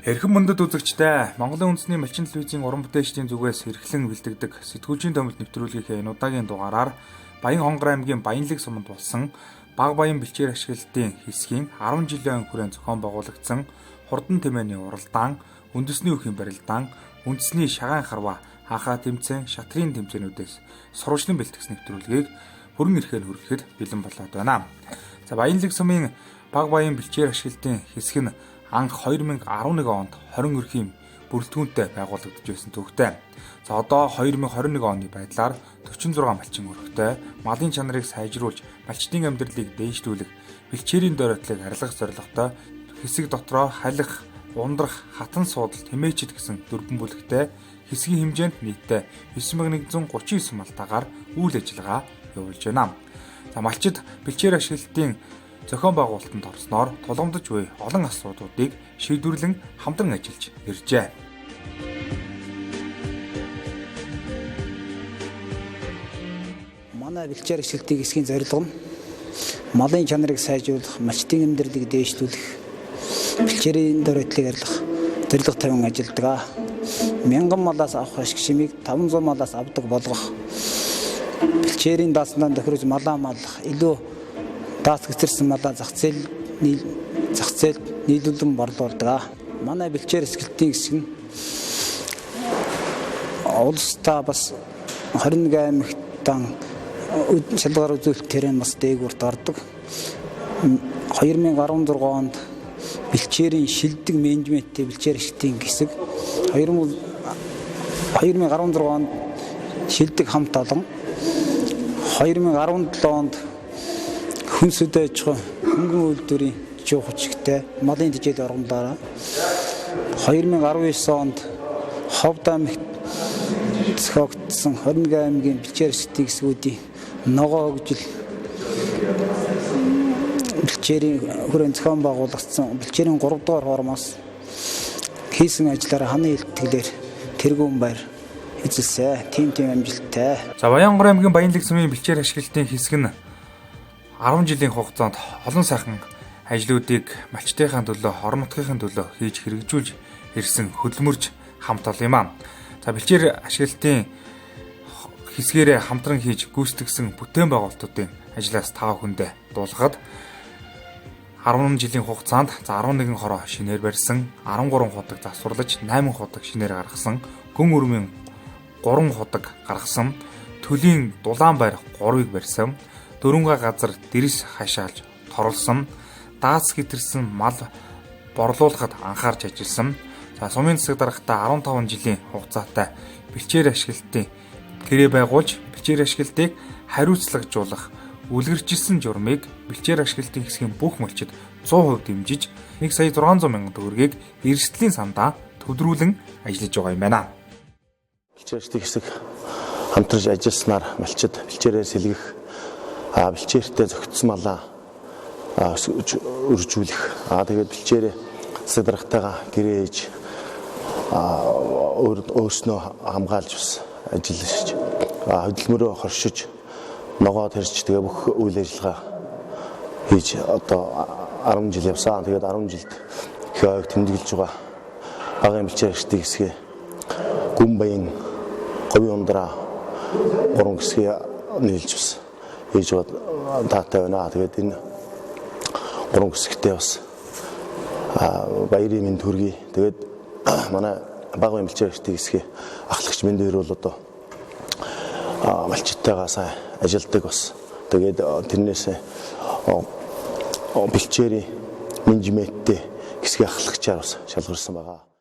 Эрхэм мөндөд үзэгчтэй Монголын үндэсний малчин телевизийн уран бүтээлчдийн зүгээс эрхлэн бэлтгэдэг сэтгүүлчийн томилт нэвтрүүлгийнхээ энэ удаагийн дугаараар Баян Хонгор аймгийн Баянлаг суманд болсон баг баян бэлчээр ашиглалтын хэсгийн 10 жилийн хүрээнд зохион байгуулагдсан хурдан тэмээний уралдаан, үндэсний үхийн барилдаан, үндэсний шагаан харва, хаахаа тэмцээн, шатрын тэмцээнүүдээс сурвалжлан бэлтгэсэн нэвтрүүлгийг бүрэн эрхээр хүргэхэд бэлэн болоод байна. За Баянлаг сумын баг баян бэлчээр ашиглалтын хэсэг нь анх 2011 онд 20 өрхийн бүрэлдэхүүнтэй байгуулагдаж байсан төвхтэй. За одоо 2021 оны байдлаар 46 малчин өрхтэй малын чанарыг сайжруулж, малчдын амьдралыг дээшлүүлэх, бэлчээрийн дөрөтлийг арилгах зорилготой хэсэг дотроо халих, ундрах, хатан суудал, тэмээчд гэсэн дөрвөн бүлэгтэй хэсгийн хэмжээнд нийтдээ 9139 малтаагаар үйл ажиллагаа явуулж байна. За малчид бэлчээр ашиглалтын зохион байгуулалтанд орсноор тулгамдж буй олон асуудлуудыг шийдвэрлэн хамтран ажиллаж иржээ. Манай бэлчээр ашиглалтын хэсгийн зорилго нь малын чанарыг сайжруулах, малчдын амьдралыг дээшлүүлэх, бэлчээрийн дөрөтлийг арилгах зорилго тавин ажилладаг. 1000 малаас авах ашиг шимийг 500 малаас авдаг болгох, бэлчээрийн дааснаа тохируулж малаа маллах, илүү даас гэрсэн малаа зах зээлд нийлүүлэн борлуулдаг. Манай бэлчээр ашиглалтын хэсэг нь улстай бас 21 аймагтан шалгаар үзүүлэлт терэн бас дээгүүрт ордог. 2016 онд бэлчээрийн шилдэг менежменттэй бэлчээр ашиглалтын хэсэг 2016 онд шилдэг хамт олон 2017 онд хүнсэд аж ахуй хөнгөн үйлдвэрийн жоо хүчтэй малын тэжээл оргонлоо 2019 онд Ховд аймагт зохиогдсон 21 аймгийн бэлчээр ашиглалтын хэсгүүдийн ногоо хөгжил бэлчээрийн хүрээнд зохион байгуулагдсан бэлчээрийн 3 дугаар хормоос хийсэн ажиллаараа ханы илтгэлээр тэргүүн байр эзэлсэ. Тим амжилттай. За Баян Хонгор аймгийн Баянлаг сумын бэлчээр ашиглалтын хэсэг нь 10 жилийн хугацаанд олон сайхан ажлуудыг малчтынхаа төлөө, орон нутгийн төлөө хийж хэрэгжүүлж ирсэн хөдөлмөрч хамт ол юм аа. За бэлчээр ашиглалтын хэсгээрээ хамтран хийж гүйцэтгэсэн бүтээн байгуулалтуудын ажлаас 5 хүндээ дуулахад 10 жилийн хугацаанд 11 хороо шинээр барьсан, 13 худаг засварлаж, 8 худаг шинээр гаргасан, гүн өрмийн 3 худаг гаргасан, төлийн дулаан байр 3-ыг барьсан, дөрөнгө газар дэрэс хашаалж торлсон, даац хэтэрсэн мал борлуулахад анхаарч ажилласан. За сумын засаг дарагтаа 15 жилийн хугацаатай бэлчээр ашиглалтын гэрээ байгуулж, бэлчээр ашиглалтыг хариуцлагажуулах, үлгэржилсэн журмыг бэлчээр ашиглалтын хэсгийн бүх малчид 100% дэмжиж 1,600,000 төгрөгийг эрсдлийн сандаа төдрүүлэн ажиллаж байгаа юм байна. Бэлчээр ашиглалтын хэсэг хамтарч ажилласнаар малчид бэлчээрээ сэлгэх, бэлчээртэй зөгцсөн малаа өржүүлэх, тэгээд бэлчээрээ засаг даргатайгаа гэрээ хийж өөрснөө хамгаалж бас ажиллаж, хөдөлмөрөө хоршиж, ногоо тарьж тэгээ бүх үйл ажиллагаа хийж одоо 10 жил явсан. Тэгээд 10 жилд их ойг тэмдэглэж байгаа багын бэлчээр ашиглалтын хэсгээ гүн баян, говийн ундраа 3 хэсгээ нийлж бас хийж байгаа таатай байна. Тэгээд энэ 3 хэсэгтээ бас баярын мэнд хүргэе. Тэгээд манай баг баян бэлчээр ашиглалтын хэсгээ ахлагч мэнд хоёр бол одоо малчтайгаа сайн ажилдаг бас. Тэгээд тэрнээс бэлчээрийн менежменттэй хэсгийн ахлагчаар бас шалгарсан байгаа.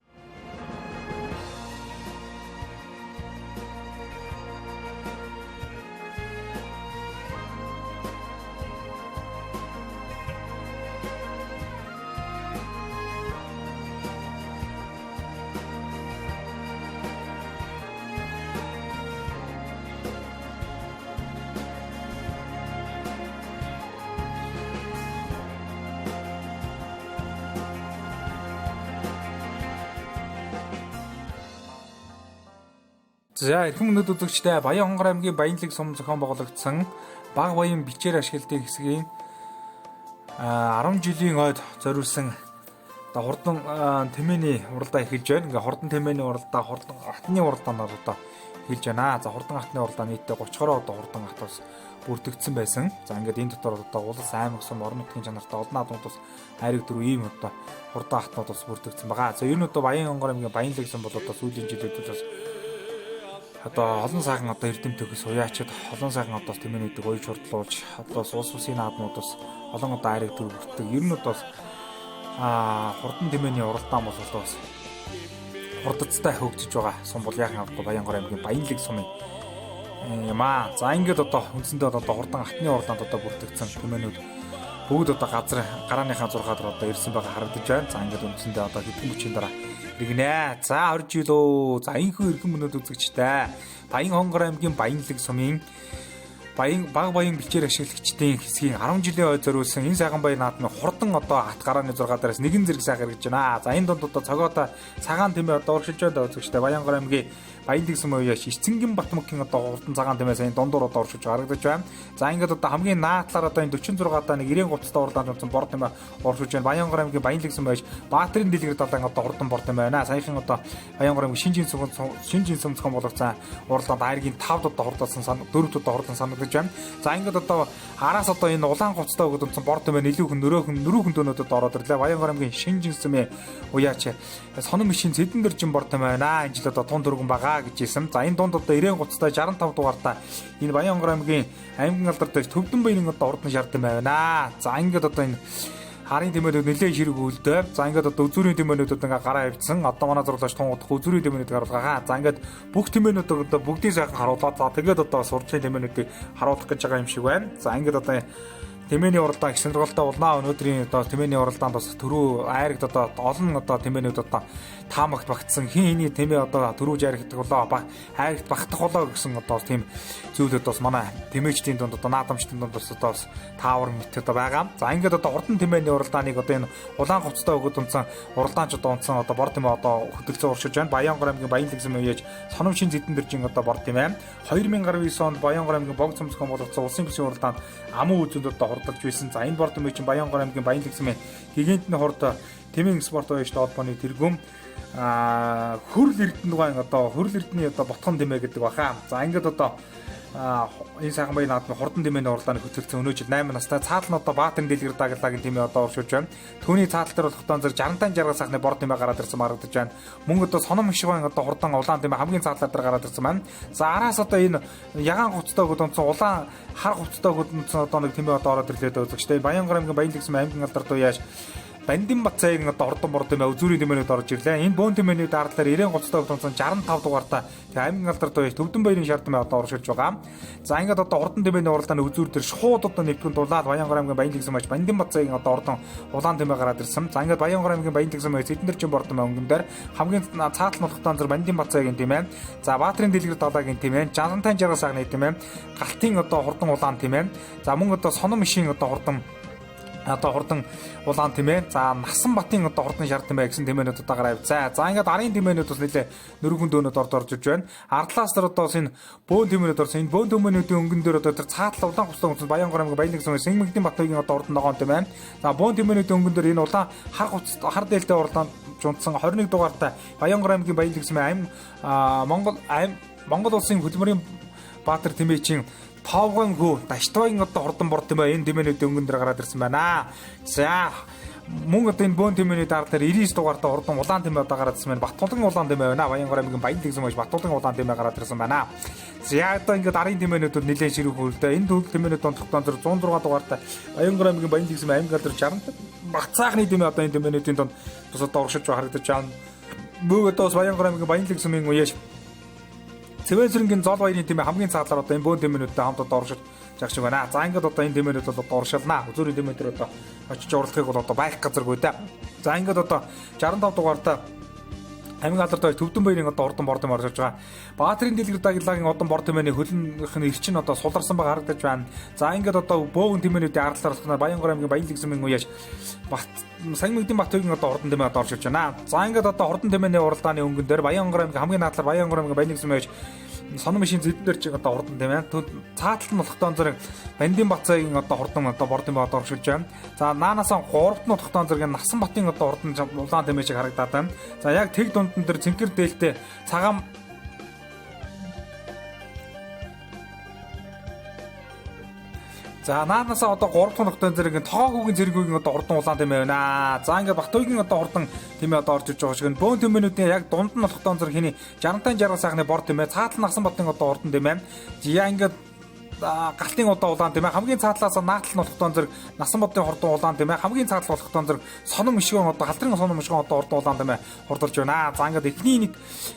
За эрхэм мөндөд үзэгчтэй Баян Хонгор аймгийн Баянлаг сум зохион байгуулагдсан баг баян бэлчээр ашиглалтын хэсгийн 10 жилийн ойд зориулсан одоо хурдан тэмээний уралдаа эхэлж байна. Ингээ хурдан тэмээний уралдаа, хурдан алтны уралдаанаар одоо эхэлж байна. За хурдан алтны уралдаа нийтдээ 30-ороо одоо хурдан алт бас бүрдэгдсэн байсан. За ингээд энэ дотор одоо улс аймаг сум орон нутгийн чанартай олон наадмууд бас хайрыг дөрөв ийм одоо хурдан алтнууд бас бүрдэгдсэн байгаа. За ер нь одоо Баян хонгор аймгийн Баянлаг сум бол одоо сүүлийн жилүүд бас одоо олон сайхан одоо эрдэм төгс уяачид олон сайхан одоо тэмээнүүдийг уйж хурдлуулж одоо улс усын наадмууд бас олон одоо хайрыг дөрөвдөг. Ер нь бас хурдан тэмээний уралдаан бол бас хурдцтай хөгжиж байгаа сум бол яахан авахгүй Баянгор аймгийн Баянлаг сумын ямаа. За ингээд одоо үндсэндээ одоо хурдан алтны уралдаанд одоо бүртгэгдсэн тэмээнүүд бүгд одоо газар гарааныхаа 6 дараа одоо ирсэн байгаа харагдаж байна. За ингээд үндсэндээ одоо хэдэн мөчийн дараа иргэнэ. За орж илөө. За энэхүү эрхэм мөнөд үзэгчтэй Баян хонгор аймгийн Баянлаг сумын баг баян бэлчээр ашиглагчдын хэсгийн 10 жилийн ой зориулсан энэ сайхан баян наадмын хурдан одоо хат гарааны 6 дээрээс нэгэн зэрэг сайхан хэрэгж байна. За энэ донд одоо цогоодоо цагаан тэмээ одоо уршилж байна үзэгчтэй Баянгор аймгийн Баянлаг сум уяаш Эцэнгийн Батмөкийн одоо хурдан цагаан тэмээ сайн дундуур одоо уршилж харагдаж байна. За ингээд одоо хамгийн наадлаар одоо энэ 46 даа нэг 93 уралдаанд онцон бор тэмээ уршилж байна. Баянгор аймгийн Баянлаг сум уяаш Баатарын дэлгэр далайн одоо хурдан бор тэмээ байна. Саяхан одоо Баянгор аймгийн Шинжин цомцхон болгоцсон уралдаанд айргийн 5 одоо хурдалсан 4 одоо хурдан санагдаж байна. За ингээд одоо араас одоо энэ улаан хувцастай өгöd унтсан бор тэмээ нэлүүхэн нөрөөхөн дөнөдөд ороод ирлээ. Баянгор аймгийн Шинжин сумын уяач сонон мишин Цэдэн дэржин бор тэмээ байна. Энэ жил одоо тун дөргөн байгаа гэж хэлсэн. За энэ донд одоо 93-тай 65 дугаартаа энэ Баянгор аймгийн аймгийн алдар дээр Төвдөн баярын одоо хурдан шар тэмээ байна. За ингээд одоо энэ харын тэмээнүүд нэлээд хэрэг үлдээ. За ингээд одоо үзүүрийн тэмээнүүд ингээ гараа авчихсан. Одоо манай зурлаач тунгуудах үзүүрийн тэмээнүүд харуулгаа. За ингээд бүх тэмээнүүд одоо бүгдийг сайхан харуулаад за тэгээд одоо сурчлын тэмээнүүдийг харуулах гэж байгаа юм шиг байна. За ингээд одоо тэмээний уралдаан их сонирхолтой болно. Өнөөдрийн одоо тэмээний уралдаанд бас түрүү айрагд одоо олон одоо тэмээнүүд одоо таамагт багтсан хин хэний тэмээ одоо түрүү жаригддаг болоо айрагт багтах болоо гэсэн одоо тийм зүйлүүд бас манай тэмээчдийн донд одоо наадамчдын донд бас одоо таавар мэт одоо байгаа. За ингээд одоо хурдан тэмээний уралдааныг одоо энэ улаан хувцастай өгöd унтсан уралдаанч одоо унтсан одоо бор тэмээ одоо хөтөлцөө уршиж байна. Баянгор аймгийн Баянлаг сумын уяаж сонон шин Цэдэн дэржин одоо бор тэмээ 2019 онд Баянгор аймгийн Бог цомцхон болгоцсон улсын бусийн уралдаанд аман үзэнд одоо хурдалж байсан. За энэ бор тэмээ чинь Баянгор аймгийн Баянлаг сумын гигантны хурд тэмээн спорт уяажтай холбооны тэргүүм хөрл эрдэнэгийн одоо хөрл эрдэнэний одоо ботхон тэмээ гэдэг баха. За ингээд одоо энэ сайхан баян наадмын хурдан тэмээний уралдааны хөтөлцөн өнөө жил 8 настай цаатал нь одоо Баатарын дэлгэр дагаллагын тэмээ одоо уршиж байна. Түүний цаатал дээр болох тонзор 60-60 сайхны бор тэмээ гараад ирсэн марагдаж байна. Мөн одоо сонон мишгийн одоо хурдан улаан тэмээ хамгийн цаатлаар дээр гараад ирсэн байна. За араас одоо энэ ягаан хувцастай өгöd унтсан улаан хар хувцастай өгöd унтсан одоо нэг тэмээ одоо ороод ирлээ үзэгчтэй. Баянгор аймгийн Баянлаг сумын аймгийн алдарт уяаш Бандин Бацайгийн одоо хурдан бор тэмээ үзүүрийн тэмээнүүд орж ирлээ. Энэ бөөн тэмээний дараалал 90 гоцтой тонцон 65 дугаартаа аймгийн алдарт уяаш Төвдөн баярын шар тэмээ одоо оршилж байгаа. За ингээд одоо хурдан тэмээний уралдааны үзүүр дээр шууд одоо нэвтгэн дулаад Баянгор аймгийн Баянлаг сумаач Бандин Бацайгийн одоо хурдан улаан тэмээ гараад ирсэн. За ингээд Баянгор аймгийн Баянлаг сумын Цэдэн дэржин бор тэмээ өнгөн дээр хамгийн цаатал болох тонцор Бандин Бацайгийн тэмээ. За Баатарын дэлгэр далайгийн тэмээ, Жантай жаргал сагны тэмээ, Галтын одоо хурдан улаан тэмээ. За мөн одоо сонон мишийн одоо хурдан улаан тэмээ. За Насан Батын одоо хурдан шар тэмээ гэсэн тэмээнүүд одоо гараа авцаа. За ингээд арын тэмээнүүд бас нэлээ нөргөн дөөнөд орж ирж байна. Ардлаас дээр одоо бас энэ бөөн тэмээнүүд орсон. Энэ бөөн тэмээнүүдийн өнгөн дээр одоо тэр цаатал улаан хувцас унтсан Баянгор аймгийн Баянлаг сумын Сэнмэгдийн Батбаягийн одоо хурдан ногоон тэмээ. За бөөн тэмээнүүдийн өнгөн дээр энэ улаан хар хувцас хар дээлтэй уралдаанд жунтсан 21 дугаартай Баянгор аймгийн Баянлаг сумын Монгол улсын хөдөлмөрийн Баатар тэмээчийн Тавган хүү Даштвагийн одоо хурдан бор тэмээ энэ тэмээнүүдийн өнгөн дээр гараад ирсэн байна. За мөн одоо энэ бөөн тэмээний дараа 99 дугаартай хурдан улаан тэмээ одоо гараад ирсэн байна. Баттулгын улаан тэмээ байна. Баянгор аймгийн Баянлаг сумын Баттулгын улаан тэмээ гараад ирсэн байна. За одоо ингээд арын тэмээнүүд нэлээд ширүүх хөлдөө энэ төвлөрөл тэмээнүүд онцлогтой 106 дугаартай Баянгор аймгийн Баянлаг сумын аймгийн алдар 60 багцаахны тэмээ одоо энэ тэмээнүүдийн донд бас одоо уршиж харагдаж байна. Мөн одоо Баянгор аймгийн Баянлаг сумын уяаш Цэвэсрэнгийн зол баярын тэмээ хамгийн цаадлаар одоо энэ бөөн тэмээнүүдтэй хамт одоо оршиж жагч шиг байна. За ингээд одоо энэ тэмээнүүд бол одоо оршилнаа. Үзүүрийн тэмээ дээр одоо очиж уралдахыг бол одоо байх газаргүй дээ. За ингээд одоо 65 дугаартаа аймгийн алдарт Төвдөн баярын одоо хурдан бор тэмээ оршиж байгаа. Баатарын дэлгэр дагаллагын одоо бор тэмээний хөлнөх нь эрчин одоо суларсан байгаа харагдаж байна. За ингээд одоо бөөгн тэмээнүүдийн аргалаар болох Баянгор аймгийн Баянлаг сумын уяаш Сангмэгдийн Батбаягийн одоо хурдан тэмээ одоо оршиж байна. За ингээд одоо хурдан тэмээний уралдааны өнгөн дээр Баянгор аймгийн хамгийн наадлаар Баянгор аймгийн Баянлаг сумын уяаш сонон мишийн зэдэн дээр чиг одоо хурдан тийм ээ. Цааталт нь болохтон зэрэг Бандин Бацаагийн одоо хурдан одоо бордын бай одоо оршилж байна. За наанасаа 3-т нь болохтон зэрэг Насан Батын одоо хурдан улаан тийм ээ чиг харагдаад байна. За яг тэг дундын дээр цэнхэр дээлтэй цагаан за наанасаа одоо 3 дахь ногтон зэрэг тоогоогийн зэрэгүүгийн одоо хурдан улаан тийм байна. За ингээд Бактуугийн одоо хурдан тийм ээ одоо орж иж байгаа шиг бөөн тэмээнүүдийн яг дунд нь ногтон зэрэг хиний 60-60 сайхны бор тийм ээ. Цаатал Насан Батын одоо хурдан тийм байна. Яа ингээд галтын удаа улаан тийм ээ. Хамгийн цаатлаас наатал нь болохтон зэрэг Насан Батын хурдан улаан тийм ээ. Хамгийн цаатал болохтон зэрэг сонон мишгэн одоо халтрын сонон мишгэн одоо хурдан улаан тийм ээ. Хурдулж байна. За ингээд эхний нэг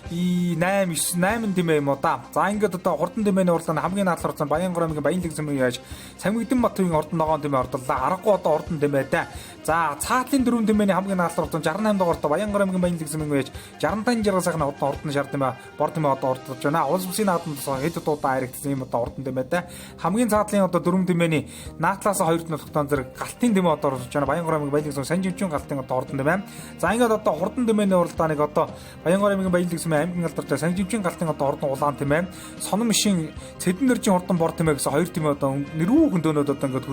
8 тийм ээ юм уу да. За ингээд одоо хурдан тэмээний урлааны хамгийн наатал хурдан Баянгор аймгийн Баянлаг зэмийг яаж Самигдэн Батгийн хурдан ногоон тийм ээ ордоллоо. Аргагүй одоо хурдан тийм ээ да. За цаатлын 4 тэмээний хамгийн наатал хурдан 68 дугаарт Баянгор аймгийн Баянлаг зэмийг яаж 65 сайхны хурдан шар тийм ээ. Бор тийм ээ одоо ордолж байна. Улс бүсийн наадмаас хэд удаа харагдсан юм одоо хурдан тийм ээ да. Хамгийн цаатлын одоо 4 тэмээний наатлаас 2-т нутгтон зэрэг галтын тэмээ одоо орж байна. Баянгор аймгийн Баянлаг зэм Санжимчин галтын одоо хурдан тийм ээ. За ингээд одоо хурдан тэмээний уралдааныг одоо Баянгор аймгийн Баянлаг зэм аймгийн алдартай Санжимчин галтын одоо хурдан улаан тийм ээ. Сонон мишийн Цэдэн нэржин хурдан бор тийм ээ гэсэн 2 тэмээ одоо нэрүү хөндөөнөд одоо ингээд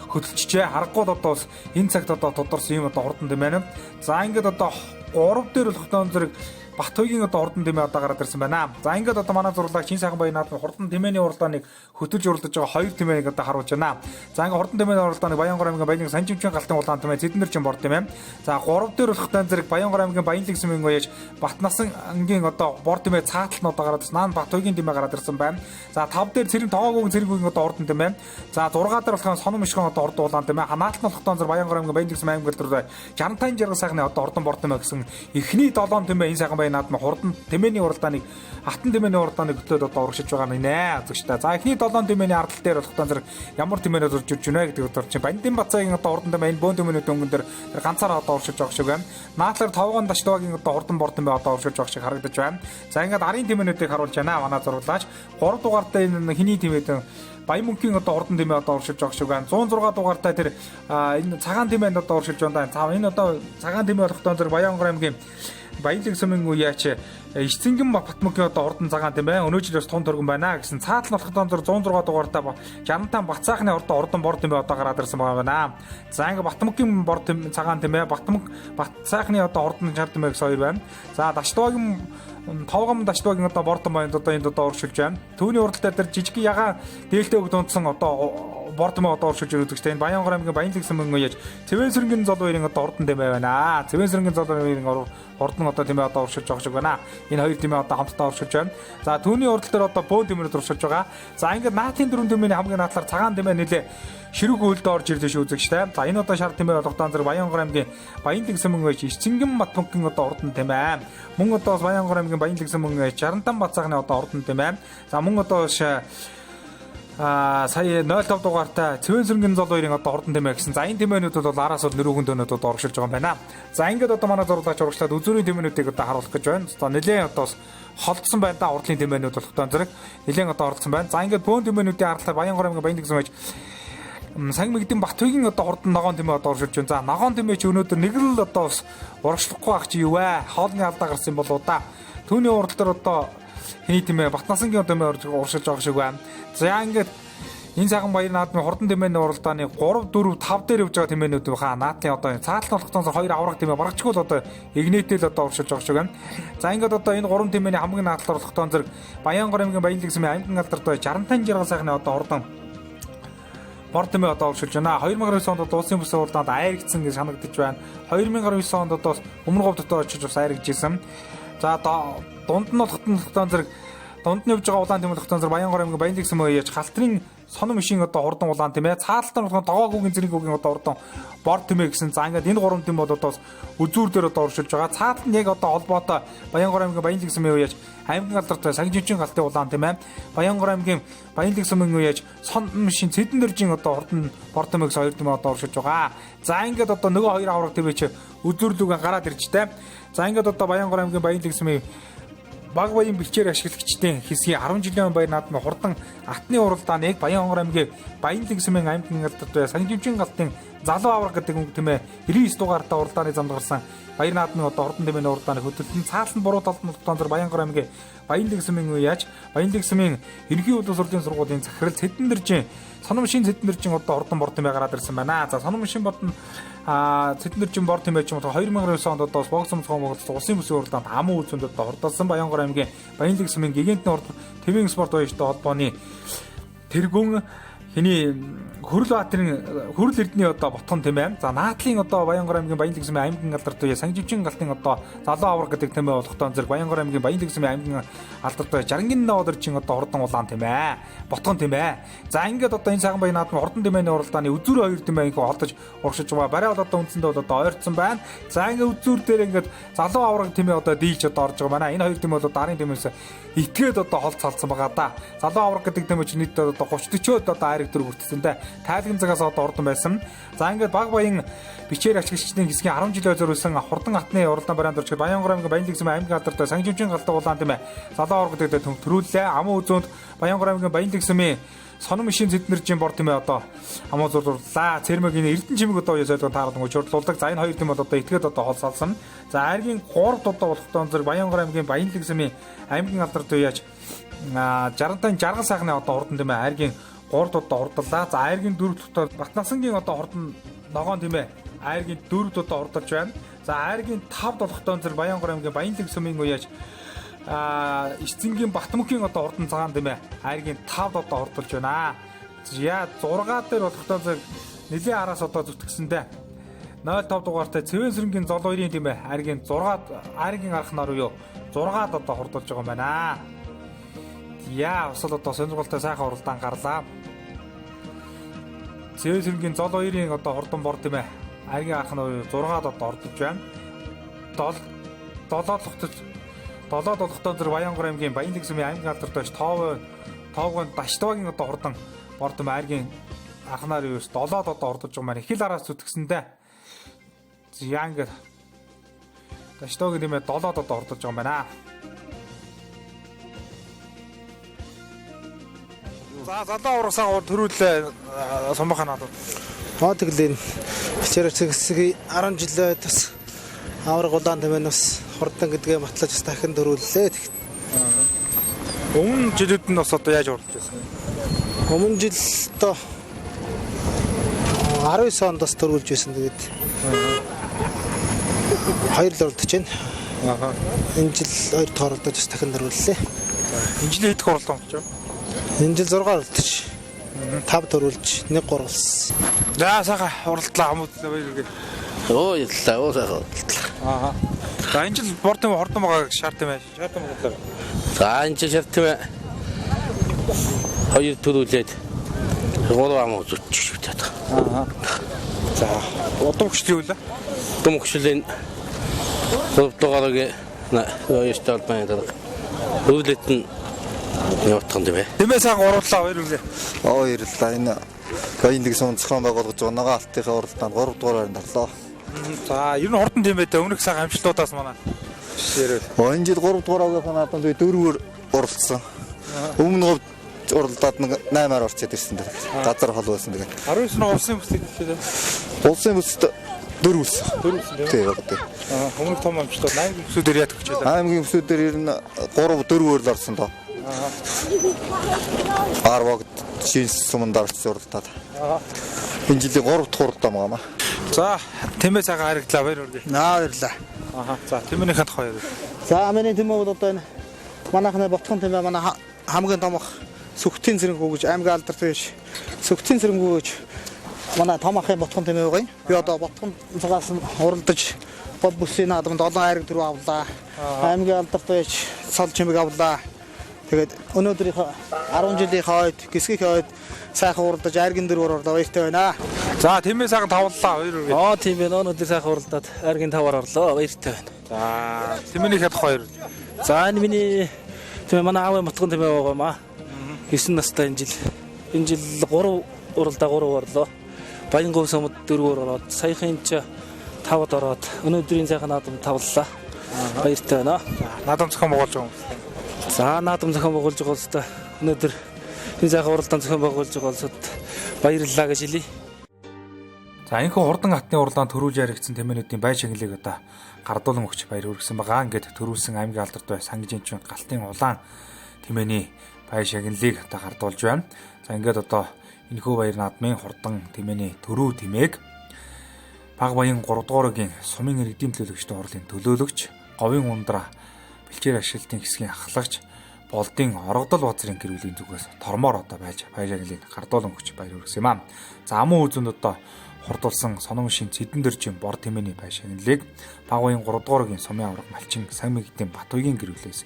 хөдөлчихжээ. Харахгүй одоо энэ цагт одоо тодорсон юм одоо хурдан тийм ээ. За ингээд одоо 3 дээр болохтон зэрэг Бактуугийн одоо хурдан тэмээ одоо гараад ирсэн байна. За ингээд одоо манай зурлагч Чин сайхан баян наадмын хурдан тэмээний уралдааныг хөтөлж уралдаж байгаа 2 тэмээнийг одоо харуулж байна. За ингээд хурдан тэмээний уралдааныг Баянгор аймгийн Баянлаг Санжимчин галтын улаан тэмээ Цэдэн нэржин бор тийм ээ. За 3 дээр болохтон зэрэг Баянгор аймгийн Баянлаг зэмийн гоёж Батнаsanгийн одоо бор тэмээ цаатал нь одоо гараад ирсэн. Наан Бактуугийн тэмээ гараад ирсэн байна. За 5 дээр цэрэн тоогоогийн зэрэгүүгийн одоо хурдан тэмээ. За 6 дээр болохон сонон мишгэн одоо хурдан улаан тэмээ. Ханаалтан болохтон зэрэг Баянгор аймгийн Баянлаг зэм аймгийн алдартай 65 сайхны одоо хурдан бор тэмээ гэсэн эхний 7 тэмээ энэ сайхан баян наадмын хурдан тэмээний уралдааныг хатан тэмээний уралдааныг хөтлөөд одоо урагшиж байгаа нэ үзэгчтэй. За эхний 7 тэмээний ардтал дээр болохтон зэрэг ямар тэмээнүүд урж ирж байна гэдэг утгаар чинь Бандин Бацаагийн одоо хурдан тэмээ энэ бөөн тэмээнүүд өнгөн дээр ганцаараа одоо урагшиж байгаа шиг байна. Наатлаар Тавган Даштуугийн одоо хурдан бор тэмээ одоо урагшиж байгаа шиг харагдаж байна. За ингээд арын тэмээнүүдийг харуулж байна. Манай зурглаач 3 дугаартай энэ хиний тэмээдэн Баян мөнхийн одоо хурдан тэмээ одоо урагшиж байгаа шиг байна. 106 дугаартай тэр энэ цагаан тэмээнд одоо урагшиж байна. Энэ одоо цагаан тэмээ болохтон зэрэг Баянгор аймгийн Баянлаг зэмийн үеяч Эцэнгэн Батмөгийн одоо хурдан цагаан тийм ээ. Өнөөдөр бас тун торгон байна гэсэн цаатал болохтон зэрэг 106 дугаартай 65 Бацаахны хурдан бор тийм ээ одоо гараад ирсэн байна. За ингээ Батмөгийн бор тийм цагаан тийм ээ. Бацаахны одоо хурдан чар тийм ээ гэсэн 2 байна. За Даштуугийн Тавган Даштуугийн одоо бордон байнд одоо энд одоо урагшилж байна. Түүний уралдаа дээр жижиг ягаан дээлтэй үг дундсан одоо бордон одоо урагшилж ирдэг чинь Баянгор аймгийн Баянлаг зэмийн үеяж Цэвэн сэрэнгийн зол хоёрын одоо хурдан тэмээ байна. Цэвэн сэрэнгийн зол хоёрын хурдан одоо тэмээ одоо урагшилж байгаа шиг байна. Энэ хоёр тэмээ одоо хамтдаа урагшилж байна. За түүний уралд дээр одоо бөөн тэмээнүүд урагшилж байгаа. За ингээд наатын 4 тэмээний хамгийн наатлаар цагаан тэмээ нэлээ ширүүг үйлдэ орж ирлээ шүү үзэгчтэй. За энэ одоо шар тэмээ болгохдоо зэрэг Баянгор аймгийн Баянлаг зэмийн үеяж Эцэнгэн Батмөгийн одоо хурдан тэмээ. Мөн одоо Баянгор аймгийн Баянлаг зэмийн үеяж 65 Бацаахны одоо хурдан тэмээ. За мөн одоо сая 05 дугаартай Цэвэн сэрэнгийн зол хоёрын одоо хурдан тэмээ гэсэн. За энэ тэмээнүүд бол араас бол нэрүүгэн дөнөд одоо урагшилж байгаа юм байна. За ингээд одоо манай зурглаач урагшлаад үзүүрийн тэмээнүүдийг одоо харуулах гэж байна. Одоо нэлээд одоо холдсон байна да урдлын тэмээнүүд болохтон зэрэг нэлээд одоо оролцсон байна. За ингээд бөөн тэмээнүүдийн харалтаар Баянгор аймгийн Баянлаг зэмэж Сангмэгдэн Бактуугийн одоо хурдан ногоон тэмээ одоо урагшилж байна. За ногоон тэмээ чи өнөөдөр нэг л одоо урагшлахгүй ах чи юу вэ? Хоолны алдаа гарсан болоо да. Түүний урал дээр одоо хиний тэмээ Батнасангийн тэмээ урагшилж байгаа шиг байна. За ингээд энэ цагаан баяр наадмын хурдан тэмээний уралдааны 3 4 5 дээр явж байгаа тэмээнүүд баха наадмын одоо цаатал болохтон 2 авраг тэмээ барагчгүй л одоо игнэтэл одоо урагшилж байгаа шиг байна. За ингээд одоо энэ 3 тэмээний хамгийн наадал болохтон зэрэг Баянгор аймгийн Баянлаг зэмийн аймгийн алдартай 65 сайхны одоо хурдан бор тэмээ одоо урагшилж байна. 2009 онд улсын бүсийн уралдаанд айрагдсан гэж санагдаж байна. 2009 онд одоо өмнө говь дотор очиж бас айрагдж исэн. За дунд нь болохтон зэрэг дунд нь явж байгаа улаан тэмээ болохтон зэрэг Баянгор аймгийн Баянлаг зэмээ яж халтрын сонон мишийн одоо хурдан улаан тэмээ цаалтан болохон тоогоогийн зэрэгүүгийн одоо хурдан бор тэмээ гэсэн. За ингээд энэ 3 тэмээ бол одоо үзүүр дээр одоо урагшилж байгаа. Цаатал нь яг одоо холбоотой Баянгор аймгийн Баянлаг зэмээ яж аймгийн алдартай Сангжимчин галтын улаан тэмээ. Баянгор аймгийн Баянлаг зэмээ яж сонон мишийн Цэдэн нэржин одоо хурдан бор тэмээ гэсэн 2 тэмээ одоо урагшилж байгаа. За ингээд одоо нөгөө 2 авраг тэмээ чи үзүүрлүүгээ гараад ирж тэ. За ингээд одоо Баянгор аймгийн Баянлаг зэмээ баг баян бэлчээр ашиглагчдын хэсгийн 10 жилийн баяр наадмын хурдан атны уралдаан яг Баянгор аймгийн Баянлаг сумын аймгийн алдартай Сангиживжин галтын залуу авраг гэдэг үг тийм ээ 99 дугаартай уралдааны замд гарсан баяр наадмын одоо хурдан тэмээний уралдааны хөтөлбөрийн цаасан буруу талд нь тогтоон Баянгор аймгийн Баянлаг сумын үеяж Баянлаг сумын ерөнхий улс хурлын сургуулийн захирал Цэдэн Санамшин Цэдэн одоо хурдан бор тэмээ гараад ирсэн байна. За Санамшин бод нь Цэдэн бор тэмээ ч юм уу 2009 онд одоо богцом цогцолт улсын бүсийн уралдаанд аман үзэнд одоо хурдалсан Баянгор аймгийн Баянлаг сумын гигантны урд тэмээн спорт баяртай холбооны тэргүүн хиний Хөрөл Баатарын Хөрөл Эрдэнэ одоо ботхон тийм ээ. За наадлын одоо Баянгор аймгийн Баянлаг сумын аймгийн алдартай Сангиживжин галтын одоо залуу авраг гэдэг тэмээ болохтон зэрэг Баянгор аймгийн Баянлаг сумын аймгийн алдартай Жарангин Навадарчин одоо хурдан улаан тийм ээ. Ботхон тийм ээ. За ингээд одоо энэ цагаан баян наадмын хурдан тэмээний уралдааны үзүүр хоёр тэмээг холдож урагшиж байгаа. Барай бол одоо үндсэндээ бол одоо ойрцсон байна. За ингээд үзүүр дээр ингээд залуу авраг тэмээ одоо дийлж одоо орж байгаа байна. Энэ хоёр тэмээ бол дарын тэмээс итгээд одоо холд салцсан байгаа да. Залуу авраг гэдэг тэмээ чинь нийт одоо 30-40 одоо айраг төр хүртсэн дээ. Тайлгын цагаас одоо урдан байсан. За ингээд баг баян бичээр ашиглагчдын хэсгийн 10 жилийн зориулсан хурдан атны уралдаан бараанд орж Баянгор аймгийн Баянлаг сумын аймгийн алдартай Сангиживжин галтын улаан тэмээ залуу авраг гэдэг төрүүллээ. Аман үзүүнд Баянгор аймгийн Баянлаг сумын Санамшин Цэдэн бор тэмээ одоо амуу зурлаа. Цэрмэгийн Эрдэнэ чимэг одоо ясaalгын тааруулан чөрлүүлдэг. За энэ хоёр тэмээ одоо итгээд одоо хол салсан. За айргийн 3 одоо болохтон зэрэг Баянгор аймгийн Баянлаг сумын аймгийн алдартай яаж 60-тан жаргал сайхны одоо хурдан тэмээ айргийн 3 одоо хурдлаа. За айргийн 4 одоо Батнасангийн одоо хурдан ногоон тэмээ айргийн 4 одоо хурдалж байна. За айргийн 5 болохтон зэрэг Баянгор аймгийн Баянлаг сумын үеэж Эцэнгийн Батмөхийн одоо хурдан цагаан тэмээ айргийн 5 одоо хурдалж байна. Яа 6 дээр болохдоо зэрэг нэлийн араас одоо зүтгэсэндээ 05 дугаартай Цэвэн сэрэнгийн зол хоёрын тэмээ айргийн 6 айргийн арах нар юу 6-ад одоо хурдалж байгаа юм байна. Яа усал одоо сонирхолтой сайхан уралдаан гарлаа. Цэвэн сэрэнгийн зол хоёрын одоо хурдан бор тэмээ айргийн арах нар юу 6-ад одоо хурдалж байна. 7 долготон зэрэг Баянгор аймгийн Баянлаг сумын аймгийн алдартай тоогон Даштвагийн одоо хурдан бор тэмээ айргийн анхнаар юу 7-д одоо хурдалж байгаа маань их л араас зүтгэсэндээ яа ингээд Даштвагийн тэмээ 7-д одоо хурдалж байгаа юм байна. За залуу аврагсаа төрүүлээ сумбахан надад. Тэглэн бичээр хэсгийн 10 жилээ бас авраг улаан тэмээнээс хурдан гэдгээ батлаж дахин дөрүүллээ. Өмнө жилүүд нь бас одоо яаж урдж байсан бэ? Өмнө жил одоо 19 онд бас дөрүүлж байсан. Тэгээд хоёр л урдж байна. Энэ жил хоёр дахь урдаж бас дахин дөрүүллээ. Энэ жил хэд хурлаа болж байна? Энэ жил 6 урдаж 5 дөрүүлж 1 гурвалсан. За сайхан уралдлаа хамуудлаа баярлалаа. Яллаа сайхан. За энэ жил бордын хурдан байгаа шаард юм байна. Шаард юм бодлоо. За энэ жил шаард юм. Хоёр төрүүлээд 3 ам үзүүлчих шүү дээ. За удам хөшлийн үйл. Удам хөшлийн 3 дугаарыг ястал байна. Төрүүлээд нь явуулсан тийм ээ. Тэмээ сайхан урууллаа баярлалаа. Баярлалаа. Энэ Баянлаг сумын зохион байгуулагч байгаа нагаа алтынхаа уралдаанд 3 дугаараар дарлаа. За ер нь хурдан тэмээтэй өмнөх сайхан амжилтуудаас манай ширэл. Энэ жил 3 дугаараа наадманд би 4-өөр уралдсан. Өмнө говь уралдаад 8-аар орчод ирсэн дээ. Газар хол байсан тэгээд. 19 нь улсын бүсэд хэлээ. Улсын бүсэд 4 үлсэн. 4 үлсэн тийм үү. Өмнөх том амжилтууд 8 бүсүүдээр яадаг хичээлээ. 8 бүсүүдээр ер нь 3-4-өөр л орсон доо. Арваг шинэ суманд орсон уралдаад. Энэ жилийн 3 дахь уралдаа маа. За тэмээ цагаан харагдлаа баярлалаа. Баярлалаа. За тэмээнийхэн тухай яриа. За миний тэмээ бол одоо энэ манайхны ботхон тэмээ манай хамгийн томох Сүхтийн цэрэнгүү гэж аймгийн алдартай биш. Сүхтийн цэрэнгүү гэж манай том ахын ботхон тэмээ байгаа юм. Би одоо ботхон цагаас уралдаж бод бүсийн наадамд 7 айраг төрөв авлаа. Аймгийн алдартай биш цол чимэг авлаа. Тэгээд өнөөдрийнхөө 10 жилийн хойд гисгийнхээ хойд сайхан уралдаж айргийн 4-оор орлоо баяртай байна. За тэмээ сайхан тавлаа баярлалаа. Тийм ээ өнөөдөр сайхан уралдаад айргийн 5-аар орлоо баяртай байна. За тэмээнийхэн тухай яриа. За энэ миний тэмээ манай аавын мотгон тэмээ байгаа маа. 9 настай энэ жил 3 уралдаа 3 орлоо. Баянгов сумд 4-оор ороод саяхан ч 5-д ороод өнөөдрийн сайхан наадам тавлаа. Баяртай байна. Наадам зохион байгуулж байгаа хүмүүс. За наадам зохион байгуулж байгаа улстай өнөөдөр энэ сайхан уралдаан зохион байгуулж байгаа улсад баярлалаа гэж хэлье. За энэхүү хурдан хатны уралдаанд төрүүлж яригдсан тэмээнүүдийн бай шагналыг одоо гардуулан өгч баяр хүргэсэн байгаа. Ингээд төрүүлсэн аймгийн алдарт бай сангижинчууд галтын улаан тэмээний бай шагналыг одоо гардуулж байна. За ингээд одоо энэхүү баяр наадмын хурдан тэмээний төрөө тэмээг баг баян 3 дугааргийн сумын иргэдийн төлөөлөгчдийн хурлын төлөөлөгч говийн ундраа бэлчээр ашиглалтын хэсгийн ахлагч болдын оргодол базрын гэр бүлийн зүгээс тормоор одоо байж бай шагналыг гардуулан өгч баяр хүргэсэн юм аа. За амун үзэнд одоо хурдулсан сонон шин цэдэн дөржин бор тэмээний бай шагналыг баг баян 3 дугааргийн сумын авраг малчин сайн мэгдийн Батбаягийн гэр бүлээс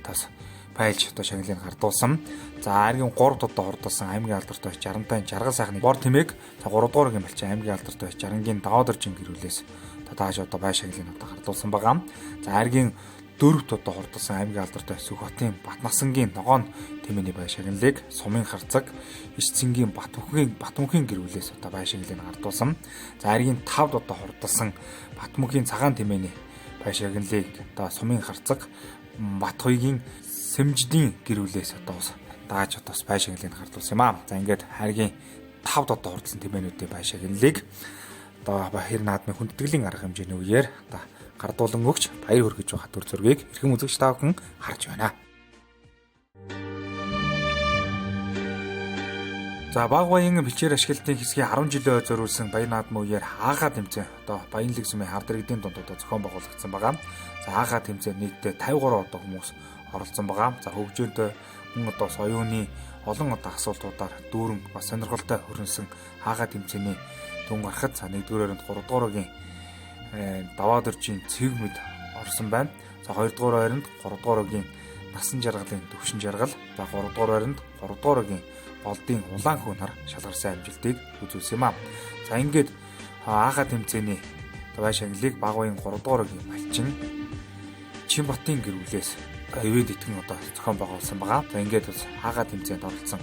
тас байлж одоо шагналыг гардуулсан. За аймгийн 3-д одоо хурдулсан аймгийн алдарт бай 60-тай жаргал сайхны бор тэмээг 3 дугааргийн малчин аймгийн алдарт бай 60-гийн даваа дөржин гэр бүлээс тааж одоо бай шагналыг одоо гардуулсан байгаа. За аймгийн 4-т одоо хурдулсан аймгийн алдарт бай Сүхбатын Батнасангийн ногоон тэмээний бай шагналыг сумын харцаг Ишцэнгийн Батмөнхийн гэр бүлээс одоо бай шагналыг гардуулсан. За аймгийн 5-д одоо хурдулсан Батмөнхийн цагаан тэмээний бай шагналыг одоо сумын харцаг Батхойгийн Сэмждийн гэр бүлээс одоо дааж одоо бай шагналыг гардуулсан юм аа. За ингээд хайргийн 5-д одоо хурдсан тэмээнүүдийн бай шагналыг одоо баяр наадмын хүндэтгэлийн арга хэмжээний үеэр одоо гардуулан өгч баяр хүргэж байгаа төр зургийг эрхэм үзэгч та бүхэн харж байна. За баг баян бэлчээр ашиглалтын хэсгийн 10 жилийн зориулсан баяр наадмын үеэр хаахаа тэмцээн одоо Баянлаг сумын хард иргэдийн дунд одоо зохион байгуулагдсан байгаа. За хаахаа тэмцээн нийтдээ 53 одоо хүмүүс оролцсон байгаа. За хөгжөөнтэй мөн одоо соёуны олон одоо асуултуудаар дүүрэн бас сонирхолтой хөрөнсөн хаахаа тэмцээний дүн гарахад за 1-р хайранд 3 дугааргийн даваа дөржийн цэг мэд орсон байна. За 2-р хайранд 3-р хайргийн насан жаргалын төвшин жаргал, за 3-р хайранд 3-р хайргийн болдын улаан хүү нар шалгарсан амжилтыг үзүүлсэн юм аа. За ингээд хаахаа тэмцээний бай шагналыг баг баян 3-р хайргийн малчин Чинбатын гэр бүлээс ивэд итгэн одоо зохион байгуулсан байгаа. За ингээд бас хаахаа тэмцээнд оролцсон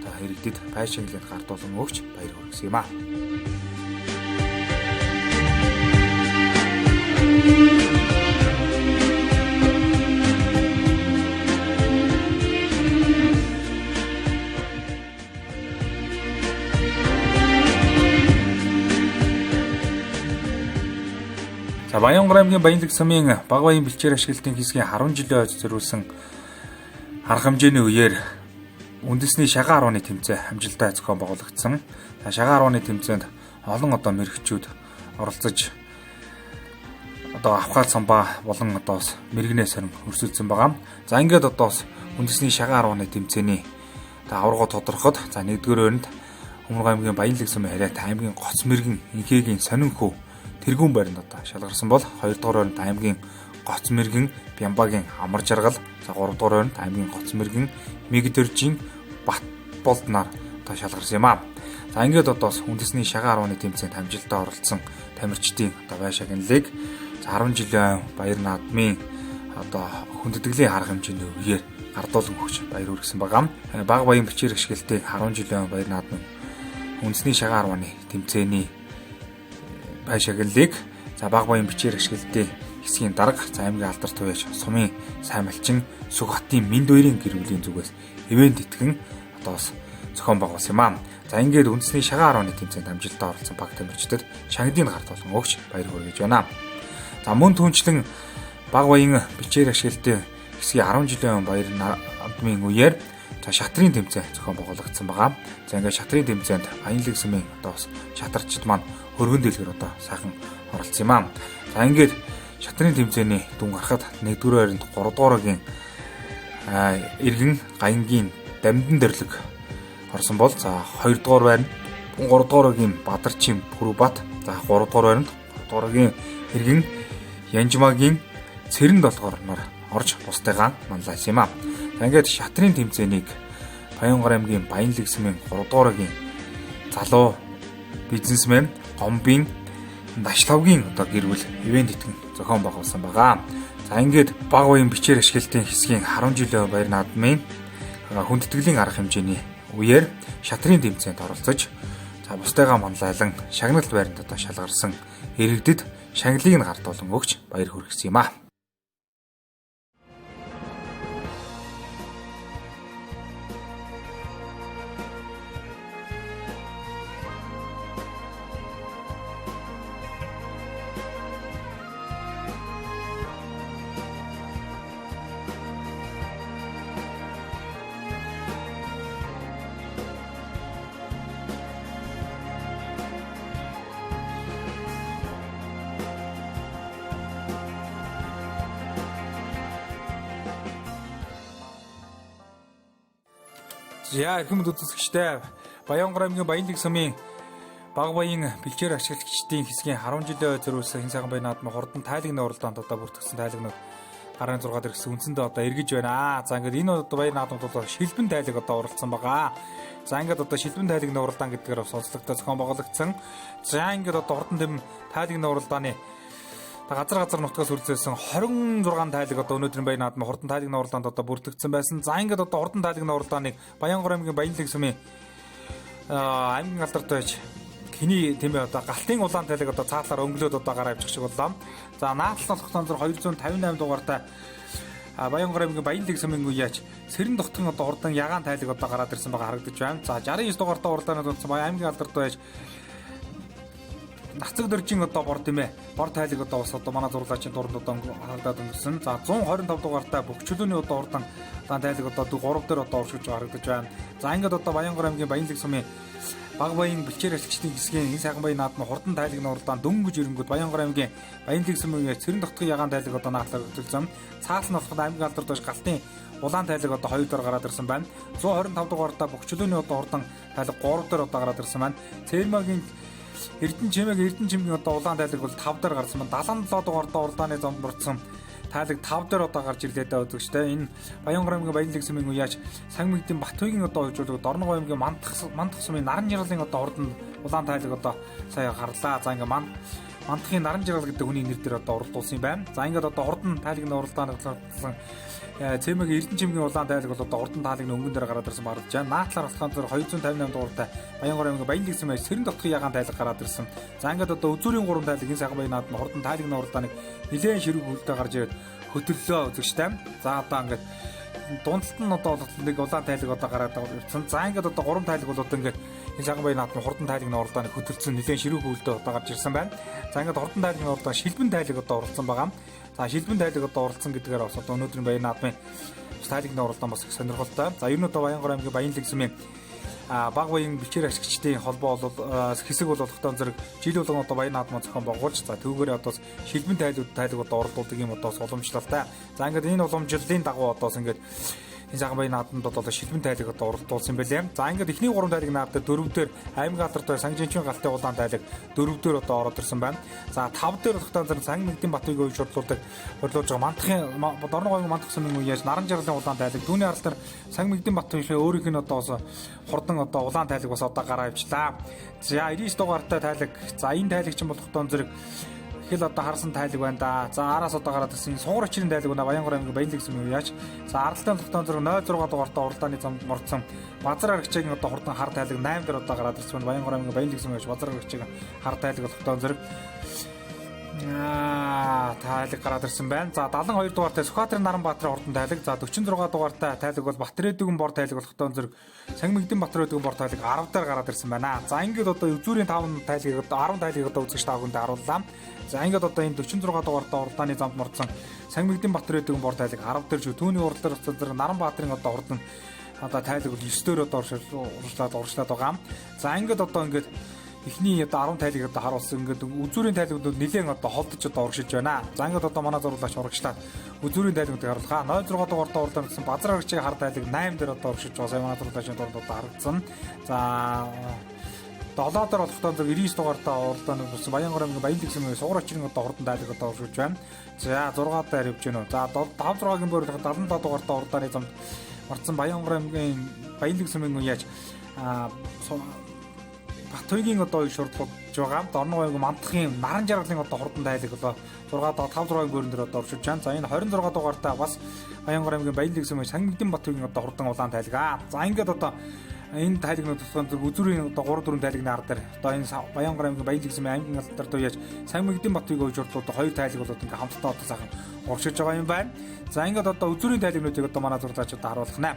одоо иргэдэд бай шагналыг гардуулан өгч баяр хүргэсэн юм аа. За Баянгар аймгийн Баянлаг сумын баг баян бэлчээр ашиглалтын хэсгийн 10 жилийн ойд зориулсан арга хэмжээний үеэр үндэсний шагаан 10-ны тэмцээн амжилттай зохион байгуулагдсан. За шагаан 10-ны тэмцээнд олон одоо мэрэгчүүд оролцож одоо авхаар самбаа болон одоо мэрэгнээ сарин өрсөлдсөн байгаа. За ингээд одоо үндэсний шагаан 10-ны тэмцээний аварга тодорхойд за 1-р хайранд Өмнөг аймгийн Баянлаг сумын харьяат аймгийн Гоц мэргэн инхээгийн сонин хүү тэргүүн байранд одоо шалгарсан бол 2-р хайранд аймгийн Гоц мэргэн Бямбагийн амар жаргал, за 3-р хайранд аймгийн Гоц мэргэн Мэгдэржийн Бат болд нар одоо шалгарсан юм аа. За ингээд одоо үндэсний шагаан 10-ны тэмцээнд амжилттай оролцсон тамирчдын одоо бай шагналыг 10 жилийн баяр наадмын одоо хүндэтгэлийн арга хэмжээний үеэр гардуулан өгч баяр хүргэсэн байгаа. Баг баян бэлчээр ашиглалтын 10 жилийн баяр наадмын үндэсний шагаан 10-ны тэмцээний бай шагналыг за баг баян бэлчээр ашиглалтын хэсгийн дарга за аймгийн алдарт туяач сумын сайн малчин Сүхбатын Минд хоёрын гэр бүлийн зүгээс ивэнд итгэн одоо зохион байгуулсан юм аа. За ингээд үндэсний шагаан 10-ны тэмцээнд амжилттай оролцсон баг тамирчдад шагналын гардуулан өгч баяр хүргэж байна. За мөн түнчлэн баг баян бэлчээр ашиглалтын хэсгийн 10 жилийн баяр наадмын үеэр за шатрын тэмцээн зохион байгуулагдсан байгаа. За ингээд шатрын тэмцээнд Баянлаг сумын одоо бас шатарчид маань хөргөн дэлгэр одоо сайхан оролцсон юм аа. За ингээд шатрын тэмцээний дүн гарахад 1-р хайранд 3-р хайргийн Иргэн Гаянгийн Дамдын дэрлэг орсон бол за 2-р хайранд 3-р хайргийн Бадарчин Пүрбат, за 3-р хайранд 3-р хайргийн Иргэн Янжмагийн Цэрэн долгоор нар орж бустайгаа манлайсан юм аа. За ингээд шатрын тэмцээнийг Баянгар аймгийн Баянлаг сумын 3-р хайргийн залуу бизнесмен Гомбын Нашлавгийн одоо гэр бүл ивэнд итгэн зохион байгуулсан байгаа. За ингээд баг баян бэлчээр ашиглалтын хэсгийн 10 жилийн баяр наадмын хүндэтгэлийн арга хэмжээний үеэр шатрын тэмцээнд оролцож за бустайгаа манлайлан шагналт байранд одоо шалгарсан иргэдэд шагналыг нь гардуулан өгч баяр хүргэсэн юм аа. За эрхэм үзэгчтэй Баянгар аймгийн Баянлаг сумын Багбаян бэлчээр ашиглагчдын хэсгийн 10 жилийн зориулсан хэн сайхан баян наадмын хурдан тайлагны уралдаанд одоо бүртгэсэн тайлагнууд гарын 6 дээр гэсэн үндсэндээ одоо эргэж байна. За ингээд энэ одоо баян наадмууд бол шилбэн тайлаг одоо уралдсан байгаа. За ингээд одоо шилбэн тайлагны уралдаан гэдгээр бас онцлогтой зохион байгуулагдсан. За ингээд одоо хурдан тэм тайлагны уралдааны газар нутгаас үргэлжлүүлсэн 26 тайлаг одоо өнөөдрийн баян наадмын хурдан тайлагны уралдаанд одоо бүртгэгдсэн байсан. За ингээд одоо хурдан тайлагны уралдааныг Баянгар аймгийн Баянлаг сумын аймгийн алдарт байж хиний тийм ээ одоо галтын улаан тайлаг одоо цаатлаар өнгөлөөд одоо гараа авчих шиг боллоо. За наадлын олохтон 258 дугаартай Баянгар аймгийн Баянлаг сумын үеяч сэрэн дотгон одоо хурдан ягаан тайлаг одоо гараад ирсэн байгаа харагдаж байна. За 69 дугаартай уралдаанууд болсон аймгийн алдарт байж Нацаг дөржин одоо бор тийм ээ. Бор тайлаг одоо бас одоо манай зурлаачийн дуранд одоо харагдаад өнгөрсөн. За 125 дугаартай Бөхчлөөний одоо хурдан тайлаг одоо 3 дээр одоо уршиж харагдаж байна. За ингээд одоо Баянгар аймгийн Баянлаг сумын Багбаян бэлчээр ашигчдын хэсгийн хэн сайхан баян наадмын хурдан тайлагны уралдаан дөнгөж ирэнгүүт Баянгар аймгийн Баянлаг сумын цэрэн дотгын ягаан тайлаг одоо наадлаар хөтөлсөн. Цаалх нь болоход аймгийн алдарт байж галтын улаан тайлаг одоо 2 дээр гараад ирсэн байна. 125 дугаартай Бөхчлөөний одоо хурдан тайлаг 3 дээр одоо гараад ирсэн байна. Цэрмагийн Эрдэнэ чимгийн одоо улаан тайлаг бол 5 дээр гарсан байна. 77 дугаартай уралдааны зам бүрдсэн тайлаг 5 дээр одоо гарч ирлээ даа үзэгчтэй. Энэ Баянгар аймгийн Баянлаг сумын үеяч Сангмэгдийн Батбаягийн одоо хөгжүүлэг Дорногов аймгийн Мандах сумын Наран жирлын одоо хурдан улаан тайлаг одоо сая гарлаа. За ингээ Мандахын Наран жирал гэдэг хүний нэр дээр одоо уралдуулсан юм байна. За ингээд одоо хурдан тайлагны уралдааны болсон Цэмэгийн Эрдэнэ чимгийн улаан тайлаг бол одоо хурдан тайлагны өнгөн дээр гараад ирсэн багж байна. Наадлаар болохон 258 дугаартай Баянгар аймгийн Баянлаг сумын сэрэн дотгын ягаан тайлаг гараад ирсэн. За ингээд одоо үзүүрийн 3 тайлаг энэ сайхан баян наадмын хурдан тайлагны уралдааныг нэлээд ширүүг хөлтэй гарч ирээд хөтлөлөө үзэгчтэй. За одоо ингээд дундалт нь одоо нэг улаан тайлаг одоо гараад ирсэн. За ингээд одоо 3 тайлаг бол одоо ингээд энэ сайхан баян наадмын хурдан тайлагны уралдааныг хөтөлсөн нэлээд ширүүг хөлтэй одоо гарч ирсэн байна. За ингээд хурдан тайлагны уралдаан шилбэн тайлаг одоо уралдсан байгаа. За шилбэн тайлаг одоо уралдсан гэдгээр бас одоо өнөөдрийн баян наадмын тайлагны уралдаан бас их сонирхолтой. За ер нь одоо Баянгар аймгийн Баянлаг сумын Багбаян бэлчээр ашигчдын холбоо бол хэсэг бол болохтой зэрэг жил болгон одоо баян наадмын зохион байгуулж за түүгээр одоо шилбэн тайлаг одоо уралдуулдаг юм одоо уламжлалтай. За ингээд энэ уламжлалын дагуу одоо ингээд энэ сайхан баян наадманд одоо шилбэн тайлаг одоо уралдуулсан юм байлээ. За ингээд эхний 3 тайлаг наадад 4 дээр аймгийн алдартай Сангжинчин галтын улаан тайлаг 4 дээр одоо ороод ирсэн байна. За 5 дээр болохтой зэрэг Сангмэгдийн Батбаягийн үе шудлуулдаг борлуулж байгаа Мандахын Дорногов Мандах сумын үеэс Наран жирлын улаан тайлаг дүүний аралдар Сангмэгдийн Батбаягийн өөрийнх нь одоо хурдан одоо улаан тайлаг бас одоо гараа авчлаа. За 99 дугаартай тайлаг. За энэ тайлагч болохтой зэрэг хэл одоо харсан тайлаг байна да. За араас одоо гараад ирсэн сугар очрын тайлаг байна Баянгар аймгийн Баянлаг сумын үеяч. За аралтай болохтой зэрэг 06 дугаартай уралдааны зам морцсон Базар аргачгийн одоо хурдан хар тайлаг 8 дээр одоо гараад ирсэн Баянгар аймгийн Баянлаг сумын үеяч Базар аргачгийн хар тайлаг болохтой зэрэг тайлаг гараад ирсэн байна. За 72 дугаартай Сүхбаатарын Наранбаатарын хурдан тайлаг. За 46 дугаартай тайлаг бол Батрэдүгэн бор тайлаг болохтой зэрэг Сангмэгдийн Батрэдүгэн бор тайлаг 10 дээр гараад ирсэн байна. За ингээд одоо үзүүрийн 5 тайлагийг одоо 10 тайлагийг одоо үзэгч таагүнд харууллаа. За ингээд одоо энэ 46 дугаартай уралдааны замд мордсон Сангмэгдийн Батрэдүгэн бор тайлаг 10 дээр шүү. Түүний уралдаар зэрэг Наранбаатарын одоо хурдан одоо тайлаг бол 9 дээр одоо урагшлаад байгаа. За ингээд одоо ингээд эхний одоо 10 тайлыг одоо харуулсан ингээд үзүүрийн тайлгууд нэлээд одоо холдож одоо урагшиж байна. За ингээд одоо манай зурлаач урагшлаад үзүүрийн тайлгуудыг харуулхаа. 06 дугаартай уралдаанд гэсэн Базар аргачгийн хар тайлаг 8 дээр одоо урагшиж байгаа. Манай зурлаачийн дуранд одоо харагдсан. За 7 дээр болохтой зэрэг 99 дугаартай уралдаанд болсон Баянгар аймгийн Баянлаг сумын сугар очрын одоо хурдан тайлаг одоо урагшиж байна. За 6 дээр явж байна уу. За 5 6-гийн бөөрөлх 77 дугаартай уралдааны замд марцсан Баянгар аймгийн Баянлаг сумын үеяч Батбаягийн одоо шурдлууд байгаа. Дорногов аймгийн Мандахын Наран жирлын одоо хурдан тайлаг одоо 5-6-гийн бөөрөн дээр одоо оршиж байна. За энэ 26 дугаартай бас Баянгар аймгийн Баянлаг сумын Сангмэгдийн Батбаягийн одоо хурдан улаан тайлаг. За ингээд одоо энэ тайлагнууд тусган үзүүрийн одоо 3-4 тайлагны ар дээр одоо энэ Баянгар аймгийн Баянлаг сумын аймгийн алдарт уяаж Сангмэгдийн Батбаягийн шурдлууд 2 тайлаг болоод ингээд хамтдаа одоо сайхан урагшиж байгаа юм байна. За ингээд одоо үзүүрийн тайлагнуудыг одоо манай зурлаачид харуулах нэ.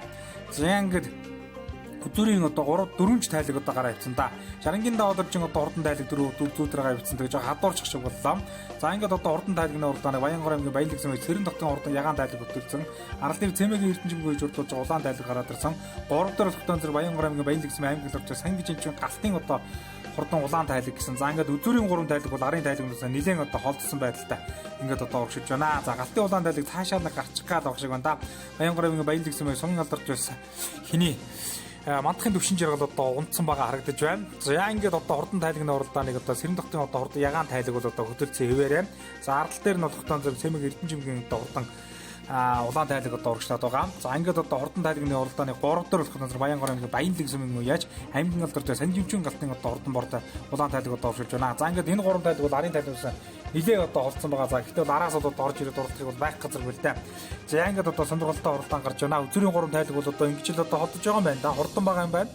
За ингээд үзүүрийн одоо 3-4 тайлаг одоо гараа авчихсан да. Шарангийн даалгаврын одоо хурдан тайлаг 4 зүүдрээ авчихсан. Тэгэж хадуурчих шиг боллоо. За ингээд одоо хурдан тайлагны уралдааныг Баянгар аймгийн Баянлаг сумын цэрэн дотгын хурдан ягаан тайлаг хөтөлсөн. Аралын Цэмэгийн Эрдэнэ чимгийн үеж урдуулж байгаа улаан тайлаг гараад ирсэн. 3 дээр болохтой зэрэг Баянгар аймгийн Баянлаг сумын аймгийн алдарт Сангжинчин галтын одоо хурдан улаан тайлаг гэсэн. За ингээд үзүүрийн 3 тайлаг бол арын тайлагнаас нэлээд одоо холдсон байдалтай ингээд одоо урагшиж байна. За галтын улаан тайлаг цаашаа гарчих гал авах шиг байна да. Баянгар аймгийн Баянлаг сумын сумын алдарт байсан хиний мандахын төвшин жаргал одоо унтсан байгаа харагдаж байна. За ингээд одоо хурдан тайлагны уралдааныг одоо Сэрэн Дотын одоо хурдан ягаан тайлаг бол одоо хөтөлцөн хэвээрээ. За ардал дээр нь болохтой зэрэг Цэмэг Эрдэнэжимгийн одоо хурдан улаан тайлаг одоо урагшлаад байгаа. За ингээд одоо хурдан тайлагны уралдааны 3 дахь болох нь Баянгор аймгийн Баянлаг сүмийн үеж аймгийн алдар дээр Санжимчин галтын одоо хурдан бортой улаан тайлаг одоо урагшилж байна. За ингээд энэ 3 тайлаг бол арын тайлагаас нилээ одоо холцсон байгаа. За гэхдээ бол араас бол орж ирээд уралдахыг бол байх газар бэл дээ. За ингээд одоо сонирхолтой уралдаан гарч байна. Үзүүрийн 3 тайлаг бол одоо ингэж л одоо холдож байгаа юм байна да. Хурдан байгаа юм байна.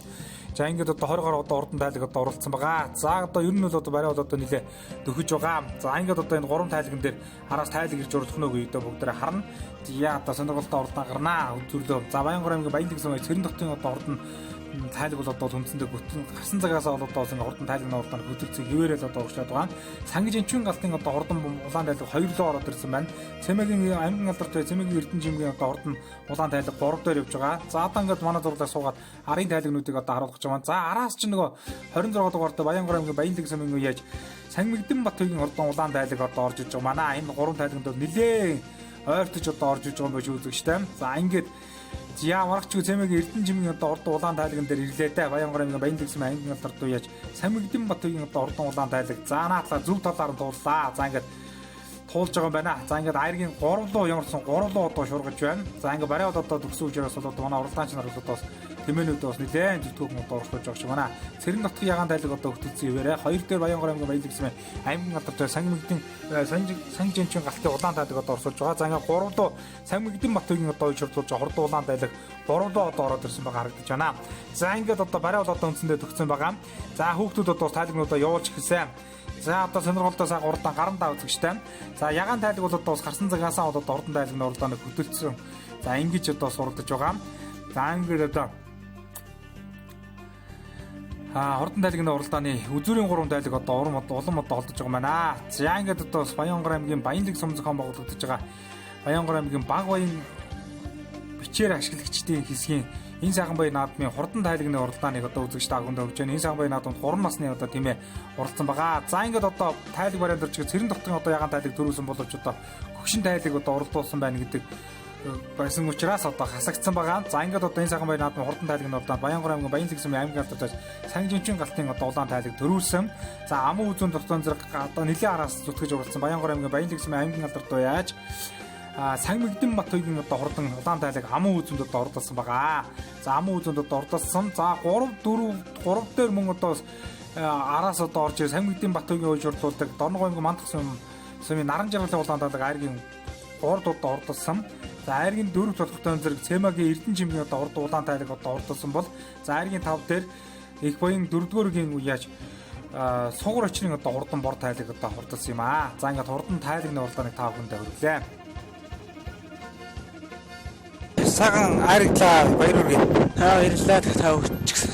За ингээд одоо 20-оор одоо хурдан тайлаг одоо уралдсан байгаа. За одоо ер нь бол одоо барай бол одоо нилээ дөхөж байгаа. За ингээд одоо энэ 3 тайлагн дээр араас тайлаг ирж уралдах нь үгүй одоо бүгдээ харна. За одоо сонирхолтой уралдаан гарнаа. Үзүрлөө. За Баянгор аймгийн Баянлаг сүмийн Цэрэн Дотын одоо хурдан тайлаг бол одоо хүнсэндээ бүтэн гарсан цагаас бол одоо хурдан тайлагны уралдаан хөтөлцөг хിവэрэл одоо урагшлаад байгаа. Сангижинчин галтын одоо хурдан улаан тайлаг 2 лөө ороод ирсэн байна. Цэмэгийн аймгийн алдартай Цэмэгийн Эрдэнэжимгийн одоо хурдан улаан тайлаг 3 дээр явж байгаа. За одоо ингээд манай зурлаар суугаад арын тайлагнуудыг одоо харуулж байгаа. За араас ч нөгөө 26 дугаартай Баянгор аймгийн Баянлаг сүмийн үеж Сангмэгдэн Батөгийн хурдан улаан тайлаг одоо орж иж байгаа. Манай энэ 3 тайлагнд бол нилээ ойртож одоо орж иж байгаа юм биш үзэгчтэй. За ингээд маргч Цэмэгийн Эрдэнэжимгийн одоо хурдан улаан тайлагн дээр ирлээ дээ. Баянгор аймгийн Баянлаг сүмийн аймгийн алдарт уяж Сангмэгдэн Батөгийн одоо хурдан улаан тайлаг. За наадлаа зөв талаар нь тууллаа. За ингээд туулж байгаа юм байна. За ингээд айргийн 3 луу ямарсан 3 луу одоо шургаж байна. За ингээд барай одоо төгсөн үеэс бол одоо манай уралдаанч нар бол тэмээнүүд бас нэлээд зүтгэн одоо оршлож байгаа шиг байна. Цэрэн Дотын ягаан тайлаг одоо хөтөлсөн хэвээрээ 2 дээр Баянгор аймгийн Баянлаг сүмийн аймгийн алдартай Сангмэгдэн Санжимчин галтын улаан тайлаг одоо орсуулж байгаа. За ингээд 3 луу Сангмэгдэн Батөгийн одоо шурдуулж байгаа хурдан улаан тайлаг 3 луу одоо ороод ирсэн байгаа харагдаж байна. За ингээд одоо барай бол одоо үндсэндээ төгсөн байгаа. За хүүхдүүд одоо тайлагнуудаа явуулж эхэлсэн. За одоо сонирхолтой сайхан уралдаан гарантаа үзэгчтэй. За ягаан тайлаг бол одоо гарсан цагаасаа одоо хурдан тайлагны уралдааныг хөтөлсөн. За ингэж одоо суралдаж байгаа. За ингээд одоо хурдан тайлагны уралдааны үзүүрийн 3 тайлаг одоо улам одоо холдож байгаа юм байна. За ингээд одоо Баянгор аймгийн Баянлаг сум зохион байгуулагдаж байгаа Баянгор аймгийн Баг Баян бичээр ашиглагчдын хэсгийн энэ сайхан баян наадмын хурдан тайлагны уралдааныг одоо үзэгч та бүхэнд өгч байна. Энэ сайхан баян наадмын 3 насны одоо тийм ээ уралдсан байгаа. За ингээд одоо тайлаг бариад орж Цэрэн Дотын одоо ягаан тайлаг төрүүлсэн боловч одоо хөгшин тайлаг одоо уралдуулсан байна гэдэг байсан учраас одоо хасагдсан байгаа. За ингээд одоо энэ сайхан баян наадмын хурдан тайлагны уралдаан Баянгор аймгийн Баянлаг сүмийн аймгийн алдартай Сангижинчин галтын одоо улаан тайлаг төрүүлсэн. За амун үзүүн дотоон зэрэг одоо нэлээд араас зүтгэж уралдсан Баянгор аймгийн Баянлаг сүмийн аймгийн алдартай яаж Сангмэгдэн Батөгийн одоо хурдан улаан тайлаг амун үзүүнд одоо ордолсон байгаа. За амун үзүүнд одоо ордолсон. За 3 дээр мөн одоо араас одоо орж Сангмэгдэн Батөгийн үеж урдуулдаг Дорногов аймгийн Мандах сүмийн наран жаргалын улаан тайлаг айргийн 3 дууд ордолсон. За айргийн 4 толгойтой зэрэг Цэмэгийн Эрдэнэжимгийн одоо хурдан улаан тайлаг одоо ордолсон бол за айргийн 5 дээр Их Баян 4-р үеийн үеж сугар очрын одоо хурдан бор тайлаг одоо хурдалсан юм аа. За ингээд хурдан тайлагны уралдааныг та бүхэндээ хүргэлээ. Саган аригдлаа баяр үргээ. Баярлалаа та өгч гэсэн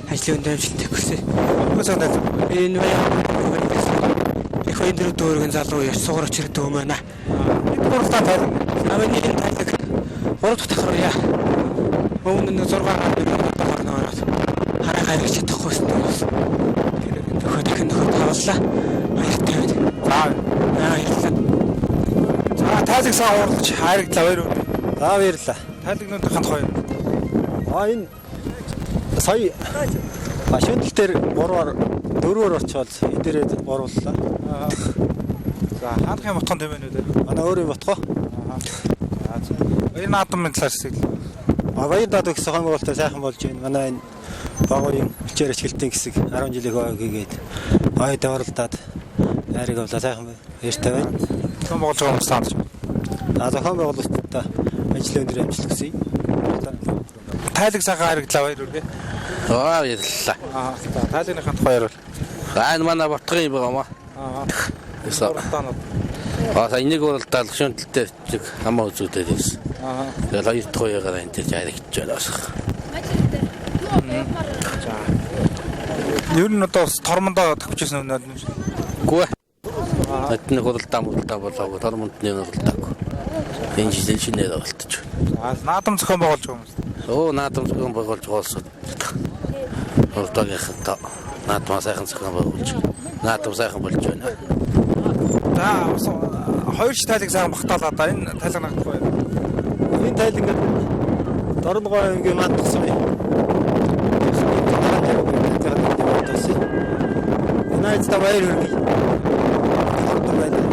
ажлын өндөмжлөлтэй хүсье. Өсөнд энэ их өндөр дөрвөн залуу яс сугар очирдаг юм байна. уралдаан тайлаг. Амны энэ тайлаг 3 дахь тахруу яа. Өмнө нь 6 гаруй ороод хараа гаргаж чадахгүйсэн дээс. Төхөө дахин тавлаа. Баяртай байна. Баярлалаа. За тайлаг сайн уралж хайрагдлаа баяр үргээ. За баярлалаа. Тайлагнуудын хоёр. Энэ сая шөнөл дээр 4-оор орчвол эдэрээд орууллаа. За хаанхын мотхон тэмээнүүд вэ? Манай өөрийн мотхоо. За баяр наадмын талаас хэлээ. Баяр наадмын зохион байгуулалтаа сайхан болж байна. Манай энэ Багуурын бичээр ашиглалтын хэсэг 10 жилийн хойгээд ойд оролдоод хайрыг авлаа сайхан баяртай байна. Зохион байгуулж байгаа хүмүүс таанд. Зохион байгуулалтаа ажлын өндөр амжилт хүсье. Тайлаг сайхан харагдлаа баяр үргээ. Баярлалаа. За тайлагныханд хоёр. Энэ манай ботгын юм байна. Уралдаанууд. Сая нэг уралдаан шөнөлтөд чиг хамаа үзүүлээд ирсэн. Тэгээд хоёр дахь уяагаар энэ дээр харагдаж байна. За. Ер нь одоо тормондоо тавьчихсан юм байна. Гүэ. Нэг уралдаан болоо тормондны уралдааг. Энэ жил шинээр болтож байна. Наадам зохион байгуулж байгаа хүмүүс. Наадам зохион байгуулж байгаа. Уралдаагийнхаа наадмаа сайхан зохион байгуулж. Наадам сайхан болж байна. За хоёр ч тайлаг сайхан багтаалаа да. Энэ тайлаг нагдах бай. Энэ тайлаг ингээд Дорногов аймгийн Мандах сүмийн Найзтай баяр хүргэе. Хурдан байлаа.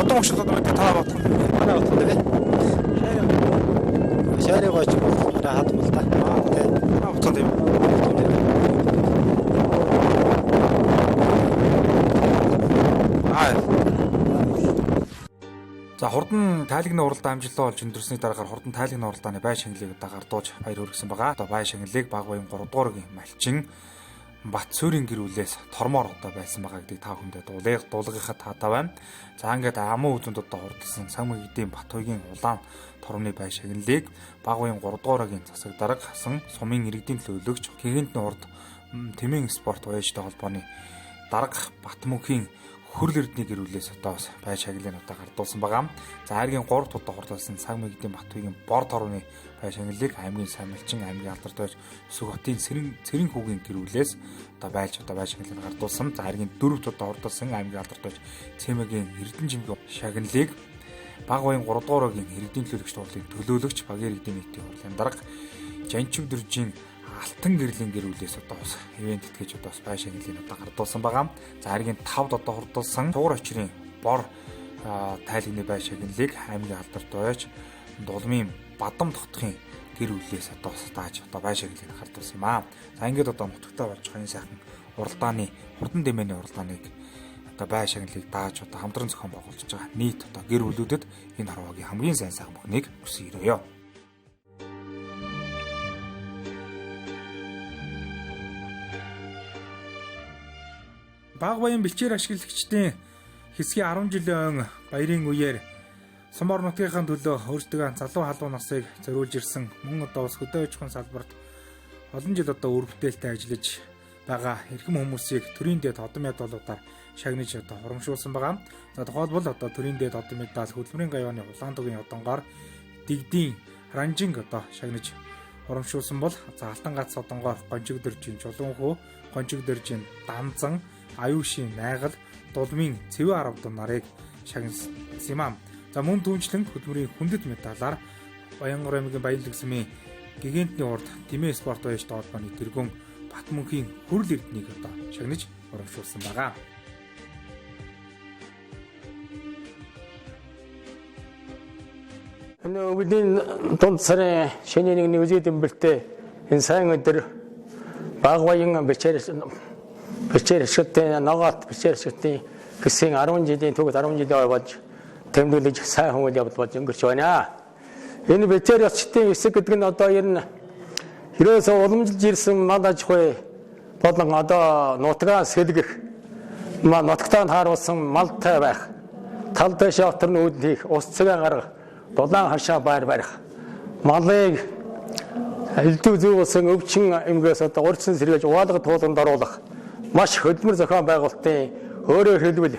Удам огшил одоо та бодох. Манай утсан дээ. Шаарай гоч хатмал та. Та утсан тийм. За хурдан тайлагны уралдаан амжилттай болж өндөрсний дараагаар хурдан тайлагны уралдааны бай шингэлийг одоо гардууж баяр хүргэсэн байгаа. Одоо бай шингэлийг баг баян 3 дугааргийн малчин Батсүрийн гэр бүлээс тормоор одоо байсан байгаа гэдгийг та бүхэндээ дуулгахад таатай байна. За ингээд амын үзэнд одоо хурдсан Самгидийн Батуйгийн улаан тормны бай шингэлийг баг баян 3 дугааргийн засаг дарга хасан сумын иргэдийн төлөөлөгч Гэгэнтний урд Тэмээн спорт баяжтай холбооны дарга Батмөнхийн Хөрл Эрдний гэр бүлээс одоо бай шагналыг одоо гардуулсан байгаа. За аймгийн 3 дахь удаа хурдсан Самгидийн Батуйгийн бор тормны бай шагналыг аймгийн Самилчин аймгийн алдартай Сүхбатын Цэрэн хүүгийн гэр бүлээс одоо бай шагналыг гардуулсан. За аймгийн 4 дахь удаа хурдсан аймгийн алдартай Цэмэгийн Эрдэнэ жимгийн шагналыг баг баян 3 дугааргийн иргэдийн төлөөлөгч хурлын төлөөлөгч багийн иргэдийн нийтийн хурлын дарга Жанчиг дөржийн Алтан гэрлийн гэр бүлээс одоо бас ивент итгэж одоо бас бай шагналыг одоо гардуулсан байгаа. За аймгийн 5 одоо хурдсан Тугар очрын бор тайлагны бай шагналыг аймгийн алдартай байж Дулмын Бадам тогтхын гэр бүлээс одоо бас тааж одоо бай шагналыг гардуулсан юм аа. За ингээд одоо нутагтаа болж байгаа энэ сайхан уралдааны хурдан дэмээний уралдааныг одоо бай шагналыг дааж одоо хамтран зохион байгуулж байгаа нийт одоо гэр бүлүүдэд энэ хорвоогийн хамгийн сайн сайхан бүхнийг хүсье өрөөё. Баг баян бэлчээр ашиглагчдын хэсгийн 10 жилийн баярын үеэр Сумор нутгийн төлөө өөрсдөө залуу халуун насыг зориулж ирсэн мөн одоо бас хөдөө аж ахуйн салбарт олон жил одоо үр бүтээлтэй ажиллаж байгаа эрхэм хүмүүсийг төрийн дээд одон медалуудаар шагнаж одоо урамшуулсан байгаа. За тухайлбал одоо төрийн дээд одон медаль хөдөлмөрийн гавьяаны улаан дугийн одонгоор Дэгдийн Ранжинг одоо шагнаж урамшуулсан бол за Алтан гац одонгоор Гончиг дөржин Чулуунхүү, Гончиг дөржин Данзан, Аюушийн Найгал, Дулмын Цэвэн 10 нарыг шагнасан юм аа. За мөн түнчлэн хөдөлмөрийн хүндэт медалаар Баянгор аймгийн Баянлаг сүмийн Гэгэнтний урд Тэмээн спорт баяжтай холбооны тэргүүн Батмөнхийн Хөрл Эрднийг одоо шагнаж урамшуулсан байгаа. Энэ өвлийн дунд сарын шөнийн 1-ний үзий дэвбэлтэй энэ сайн өдөр баг баян бэлчээр ашигтын ногоот бэлчээр ашигтын гэсэн 10 жилийн түүх 10 жилийн болж тэмдэглэж сайн хүмүүс явд болж өнгөрч байна. Энэ бэлчээр ашигтын хэсэг гэдэг нь одоо ер нь ерөөсөө уламжилж ирсэн мал аж ахуй болон одоо нутгаас сэлгэх нутагтаа хааруулсан малтай байх тал дэш оторны үүдэл хийх ус цэвэн гаргах дулаан хашаа байр барих малыг элдв зүүсэн өвчин эмгээс одоо урьдчилан сэргээж угаалга туулганд оруулах маш хөдөлмөр зохион байгуулалтын өөрөөр хэлбэл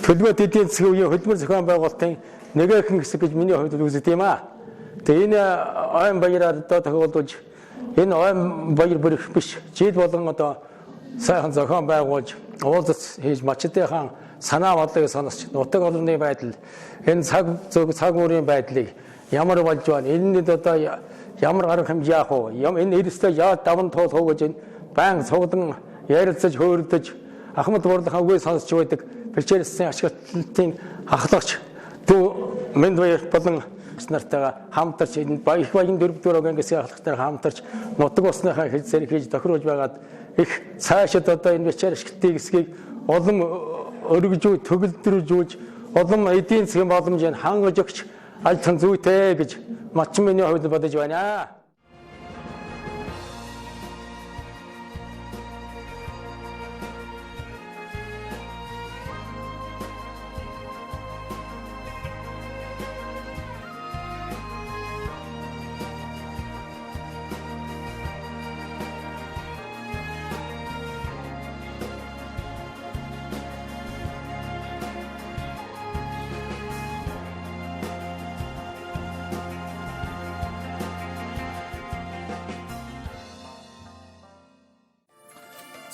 төлбөт эдийн засгийн үеийн хөдөлмөр зохион байгуулалтын нэгэн хэсэг гэж миний хувьд үздэг юм аа. Тэгээ энэ ойн баяраар одоо тохиолдуулж энэ ойн баяр бүрэх биш жил болгон одоо сайхан зохион байгуулж уулзалт хийж мачтайхан санаа бодлыг сонсч нутаг орны байдал энэ цаг үеийн байдлыг ямар болж байна энэнд одоо ямар арга хэмжээ яах вэ энэ эрсдэл яа даван туул хөөж энэ баян цуглан ярилцаж хөөрөлдөж ахмад бурлахаа үгээ сонсч байдаг бэлчээрсэн ашиглалтын ахлагч дүү мэнд баяр болон нартайгаа хамтарч энэ их баян 4 дугаар ангиасийн ахлагчтай хамтарч нутаг усныхаа хэлцээр хийж тохируулж байгаад их цаашид одоо энэ бэлчээр ашиглалтын хэсгийг улам өргөжүүл төгөлдрүүлж улам эдийн засгийн боломжийг хангаж өгч аль тань зүйтэй гэж мачин миний хувьд бодож байна.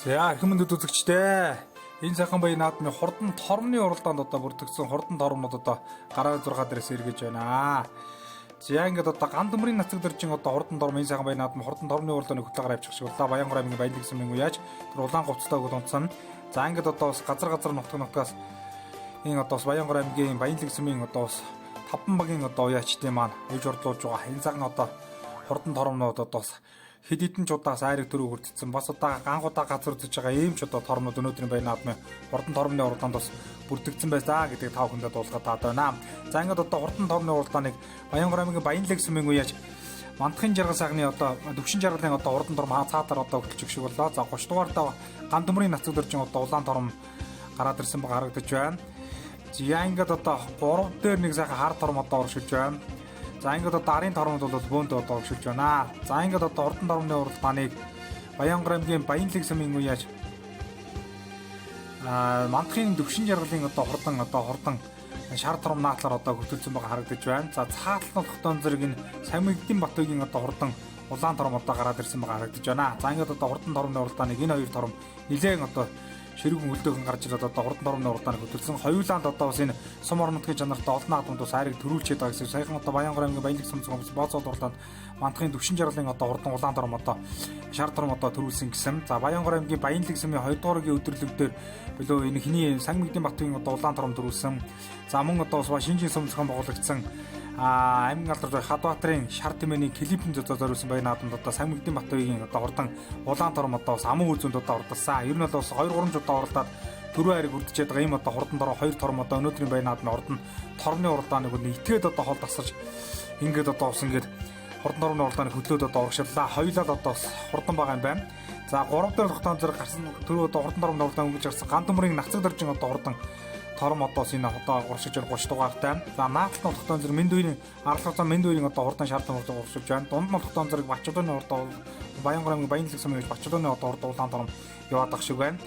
За эрхэм мэнд үзэгчдээ энэ сайхан баян наадмын хурдан тормны уралдаанд одоо бүрдэгдсэн хурдан тормнууд одоо гараа 6 дээрээс эргэж байна. За ингээд одоо ган төмрийн нацаг дөржин одоо хурдан дорм энэ сайхан баян наадам хурдан дормны уралдааны хөтөлбөр авчих шиг боллоо. Баянгар аймгийн баялаг гэсэн мэн уяаж тэр улаан говцтой өгд онцсон. За ингээд одоо бас газар нутгаас энэ одоо бас Баянгар аймгийн баялаг гэсэн одоо бас 5 багийн одоо уяачдын маань үйж орлуулж байгаа. Энэ цагаан одоо хурдан тормнууд одоо бас хэд хэдэн ч удаас айраг төрөө хүрдсэн. Бас одоо гангуудаа газар үзэж байгаа ийм ч одоо тормнууд өнөөдрийн баян наадмын хурдан тормны уралдаанд бас бүрдэгдсэн байсаа гэдэг тав хүндээ дуулгаад таад байна. За ингээд одоо хурдан тормны уралдааныг Баянгар аймгийн баялаг гэсэн мэн уяаж мандахын жаргал сайхны одоо төвшин жаргалын одоо хурдан торм цаатаар одоо хөтлөж шиг боллоо. За 30 дугаартаа ган төмрийн нацаг дөржин одоо улаан торм гараад ирсэн баг харагдаж байна. За ингээд одоо 3 дээр нэг сайхан хар торм одоо оршиж байна. За ингээд одоо арын тормод бол бөөнд одоо оршиж байна. За ингээд одоо хурдан тормны уралдааныг Баянгар аймгийн баялаг гэсэн мэн уяаж мандахын төвшин жаргалын одоо хурдан шар торм наатлаар одоо хөтөлсөн байгаа харагдаж байна. За цаатал нутгын зэрэг энэ Самигдын Батөгийн одоо хурдан улаан торм одоо гараад ирсэн байгаа харагдаж байна. За ингээд одоо хурдан тормны уралдааныг энэ хоёр торм нэлээд одоо ширүүгэн хөлдөөхөн гарч ирээд одоо хурдан тормны уралдааныг хөтөлсөн. Хоёулаанд одоо бас энэ сум орон нутгийн чанартай олон наадмууд бас айрыг төрүүлчихэд байгаа гэсэн. Саяхан одоо Баянгар аймгийн баялаг сүмцэн бооцоод уралдаанд мандахын төвшин жаргалын одоо хурдан улаан торм одоо шар торм одоо төрүүлсэн гэсэн. За Баянгар аймгийн баялаг сүмийн 2 дугаар өдрийн өдөрлөг дээр билүү энэ хиний Самигдын Батөгийн одоо улаан торм төрүүлсэн. За мөн одоо бас шинжийн сүм зохион байгуулагдсан аймгийн алдар Хадбаатарын шар тэмээний клипэнд зориулсан баян наадамд одоо Самигдын Батөгийн одоо хурдан улаан торм одоо бас аман үзүүнд одоо ордолсан. Ер нь бол бас 2-3 ч удаа оролдоод төрөө хайрыг үрдчихэд байгаа ийм одоо хурдан дороо 2 торм одоо өнөөдрийн баян наадмын хурдан тормны уралдааныг итгээд одоо хол тасарч ингээд одоо ус ингээд хурдан тормны уралдааныг хөдлөөд одоо урагшлаа. Хоёулаа одоо хурдан байгаа юм байна. За 3 дахь тогтоон зэрэг гарсан төрөө одоо хурдан тормны уралдаан өнгөж гарсан ган төмрийн нацаг дөржин одоо хурдан торм одоо энэ одоо урагшиж 30 дугаартай. За наатал нутгын зэрэг Мэнд үеийн аргалцаа Мэнд үеийн одоо хурдан шаардсан урагшиж байна. Дунд нутгын зэрэг Бачуудын одоо Баянгар аймгийн баялаг сүм гэж Бачуудын одоо хурдан улаан торм яваад ах шиг байна.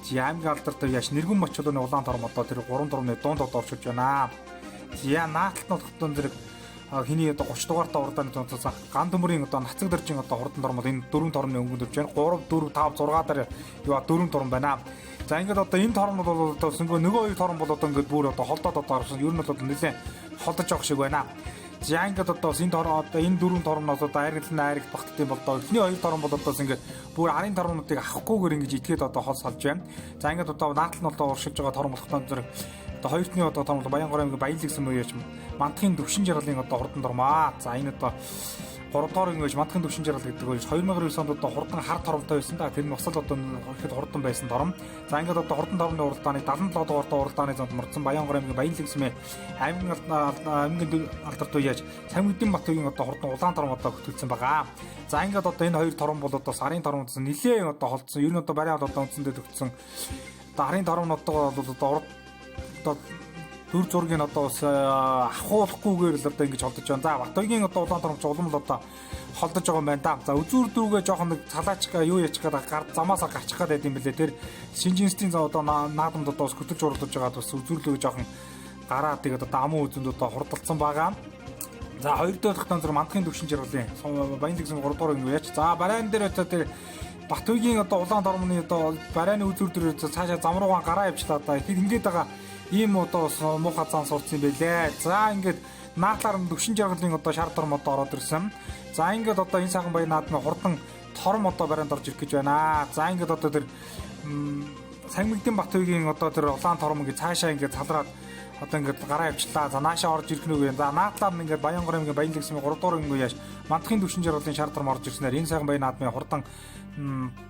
За аймгийн алдартай яаш нэргэн Бачуудын улаан торм одоо тэр 3 тормны дунд одоо оршиж байна. За наатал нутгын зэрэг хиний одоо 30 дугаартай уралдааны тонцоос ган төмрийн одоо нацаг дөржин одоо хурдан тормод энэ 4 тормны өнгөнд орж байна. 3 4 5 6 дараа яваа 4 торм байна. За ингээд одоо энэ тормнууд бол одоо нөгөө хоёр торм бол одоо ингээд бүр одоо холдоод одоо орсон. Ер нь бол нэлээд холдож явах шиг байна. За ингээд одоо энэ торм одоо энэ 4 тормноос одоо айргалан багтдсан бол одоо эхний хоёр торм бол одоо ингээд бүр арын тормнуудыг авахгүйгээр ингэж итгээд одоо хол салж байна. За ингээд одоо наатал нь одоо уршиж байгаа торм болохтон зэрэг одоо хоёртны одоо торм Баянгар аймгийн баялаг гэсэн үеэж мандахын төвшин жаргалын одоо хурдан тормаа. За энэ одоо 3 дугаар ингэж мандахын төвшин жаргал гэдэг нь 2009 онд одоо хурдан хар тормтой байсан да. Тэр нь бас л одоо ихэд хурдан байсан торм. За ингээд одоо хурдан тормны уралдааныг 77 дугаартай уралдааны зонд мордсон Баянгар аймгийн баялаг гэсэн аймгийн алдарт уяаж Самигдын Батөгийн одоо хурдан улаан торм одоо хөтөлсөн байгаа. За ингээд одоо энэ хоёр торм бол одоо сарын тормоос нэлээд одоо холдсон. Ер нь одоо барай одоо үндсэндээ төгссөн. Одоо арын тормнуудтайгаа бол одоо төр зургийг одоо бас ахуулахгүйгээр л одоо ингэж холдож байна. За Батөгийн одоо улаан тормч улам л одоо холдож байгаа юм байна да. За үзүүр дүүгээ жоохон нэг цалаачгаа юу яачих гээд гар замаасаа гарчих гээд байд юм бэлээ. Тэр шинжинстийн одоо наадамд одоо бас хөтөлж уралдаж байгаа бас үзүүрлөө жоохон гараа тэгээд одоо аман үзэнд одоо хурдалцсан байгаа. За 2 дахь танзар мандахын төвшин жаргалын баялаг гэсэн 3 дугаар юм яач. За барайн дээр одоо тэр Батөгийн одоо улаан тормны одоо барайны үзүүр дээр цаашаа зам руугаа гараа явчлаа да. Ихэд ингэж байгаа ийм одоо муухай зан сурцсан байлээ. За ингээд наатлаар нь төвшин жаргалын одоо шар торм одоо ороод ирсэн. За ингээд одоо энэ сайхан баян наадмын хурдан торм одоо барайнд орж ирэх гэж байна. За ингээд одоо тэр Самигдын Батөгийн одоо тэр улаан торм ингээд цаашаа ингээд салраад одоо ингээд гараа явчлаа. За наашаа орж ирэх нүг юм. За наатлаар нь ингээд Баянгар аймгийн баялаг гэсэн 3 дугаар өнгөө яаш мандахын төвшин жаргалын шар торм орж ирснээр энэ сайхан баян наадмын хурдан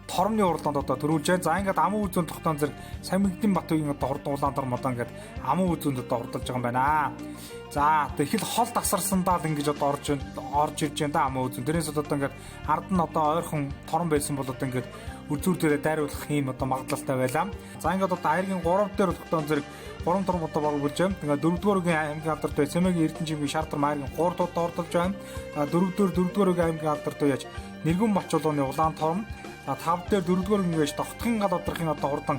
тормны уралдаанд одоо төрүүлж байна. За ингээд аман үзүүн тогтоон зэрэг Самигдын Батөгийн одоо хурдан улаан торм одоо ингээд аман үзүүнд одоо хурдалж байгаа юм байна. За тэгэхэд хол тасарсандаа л ингэж одоо орж ирж байна да аман үзүүн. Тэрнээс одоо ингээд ард нь одоо ойрхон торм байсан бол одоо ингээд үзүүр дээрээ дайруулах юм одоо магадлалтай байлаа. За ингээд одоо айргийн 3 дээр тогтоон зэрэг 3 торм одоо байгуулж байна. Ингээд 4 дугаар үеийн аймгийн алдартай Сэмэгийн Эрдэнэчимгийн шар торм айргийн 3 дугаар ордолж байна. 4 дугаар үеийн аймгийн алдартай яаж нэргэн Бачуулууны улаан торм. За 5 дээр 4 дугаар үеийн тогтхон гал одрохын одоо хурдан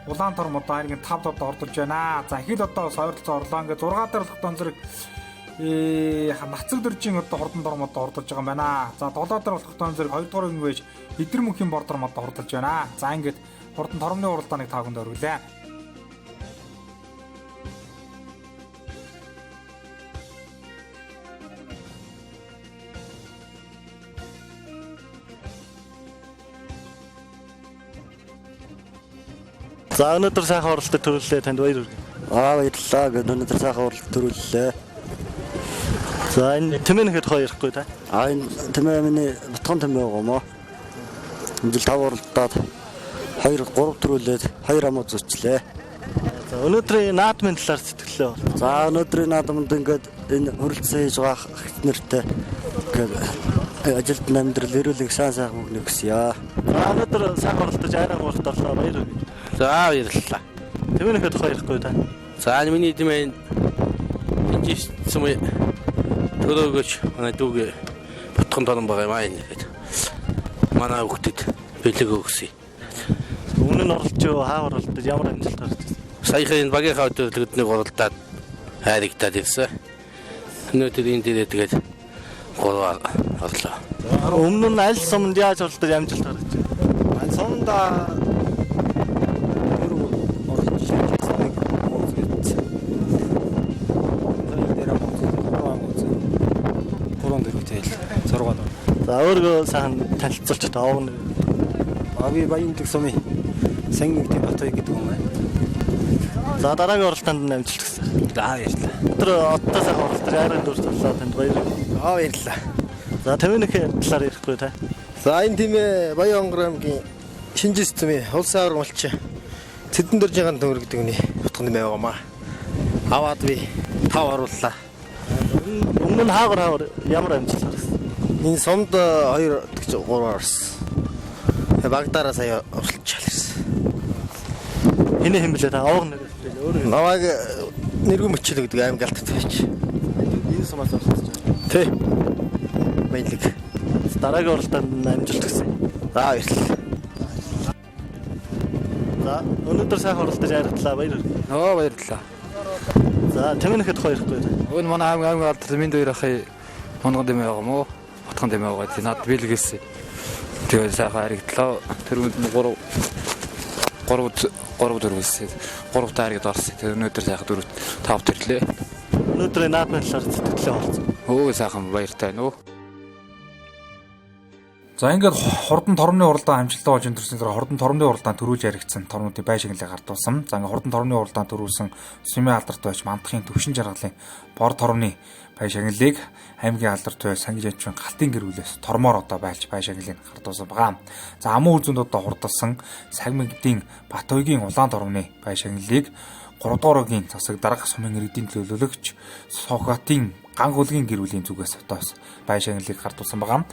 улаан торм одоо айргийн 5 одоо ордолж байна. За ихэд одоо ойролцоо орлоо. Ингээд 6 дээр тогтоон зэрэг нацаг дөржин одоо хурдан торм одоо ордолж байгаа юм байна. За 7 дээр тогтоон зэрэг 2 дугаар үеийн эдэр мөнхийн бор торм одоо ордолж байна. За ингээд хурдан тормны уралдааныг тааганд оруулаа. За өнөөдөр сайхан оролцдог төрүүллээ танд баяр хүргэе. Баярлалаа. Өнөөдөр сайхан оролцдог төрүүллээ. За энэ тэмээнэхэд хоёр ихгүй та. Энэ тэмээ миний Батхан тэмээ байгаа мó. Энэ жил 5 оролдоод 2 3 төрүүлээд 2 амуу зочлээ. За өнөөдрийн наадмын талаар сэтгэлээ бол. За өнөөдрийн наадамд ингээд энэ хөрөлцсөн хийж байгаа хэд нэртэй ингээд ажилд амьдрал эрүүлэг сайн бүгнэ гэсье. За өнөөдөр сайхан оролдож айран урт орлоо баяр хүргэе. За баярлалаа. Тэмээнэхэд хоёр ихгүй та. За миний тэмээн энэ сумын төлөөгөж манай дүүгээ Батхан торон байгаа юм аа ингээд. Манай хүүхдэд бэлэг өгсөе. Өмнө нь оролж хаа оролдож ямар амжилт гаргасан? Саяхан энэ багийнхаа төлөвлөгөөднийг оролдоод хайрагтаад ирсэн. Өнөөдөр энэ дээрээ тэгээд 3 орлоо. Өмнө нь аль суманд яаж оролдож амжилт гаргаж байна? Энэ сумда За өөрөө сайхан танилцуулж та овно. Би Баянлаг сумын Сангиг Батбай гэдэг юм байна. За дараагийн оролтонд амжилт хүсье. За баярлалаа. Тэр одтой сайхан оролцож айран дурж орлоо танд баяр. баярлалаа. За тэмээнийхээ талаар ярихгүй та. За энэ тэмээ Баян хонгор аймгийн Шинжис тэмээ улсын авраг малч Цэдэн дөржийн төмөр гэдэг үний утгын тэмээ байгаамаа. Аваад би 5 орууллаа. Өмнө нь хаагар ямар амжилт гаргасан? Энэ сумд 2 3 орсон. Багдаараа сая оролцож ирсэн. Хинэ хэмблээ та овог нэрээ өөрөө. Наваг нэргэн мөчлөг гэдэг аймаг алтад байж. Энэ сумаас оролцож байгаа. Тэ. Баялаг. Дараагийн оролтонд амжилт хүсье. За баярлалаа. За өнөөдөр сайхан оролцож айртлаа баяр. Баярлалаа. За тэмээнэхэд хоёр ихгүй. Өн манай аймгийн алдар минь дээр ахыг монгол дэмээ байгаа мó. Батхан дэмээ байгаа. Тийм над бэлгэсэн. Тэгээд сайхан харигдлаа. Тэр үнд нь 3 төрүүлсэн. 3 тааргад орсон. Тэр өнөөдөр сайхан 4 5 төрлөө. Өнөөдрийн наадмын талаар сэтгэлээ болцсон. Сайхан баяртай нөө. За ингээд хурдан торомны уралдаан амжилттай болж өнтөрсөн дээр хурдан торомны уралдаан төрүүлж яригдсан торнуудын байшинлыг гартуулсан. За ингээд хурдан торомны уралдаан төрүүлсэн сумын алдарт байж мандахын төвшин жаргалын бор торомны байшинлыг аймгийн алдарт байж сангижаачвын галтын гэрүүлээс тормоор одоо байлж байшинлыг гартуулсан байгаа. За амун үзэнд одоо хурдалсан Сагмигдийн Батбайгийн улаан торомны байшинлыг 3 дугаар огийн засаг дарга сумын иргэдийн төлөөлөгч Сохатын ган хөлгийн гэрүүлийн зүгээс одоос байшинлыг гартуулсан байгаа.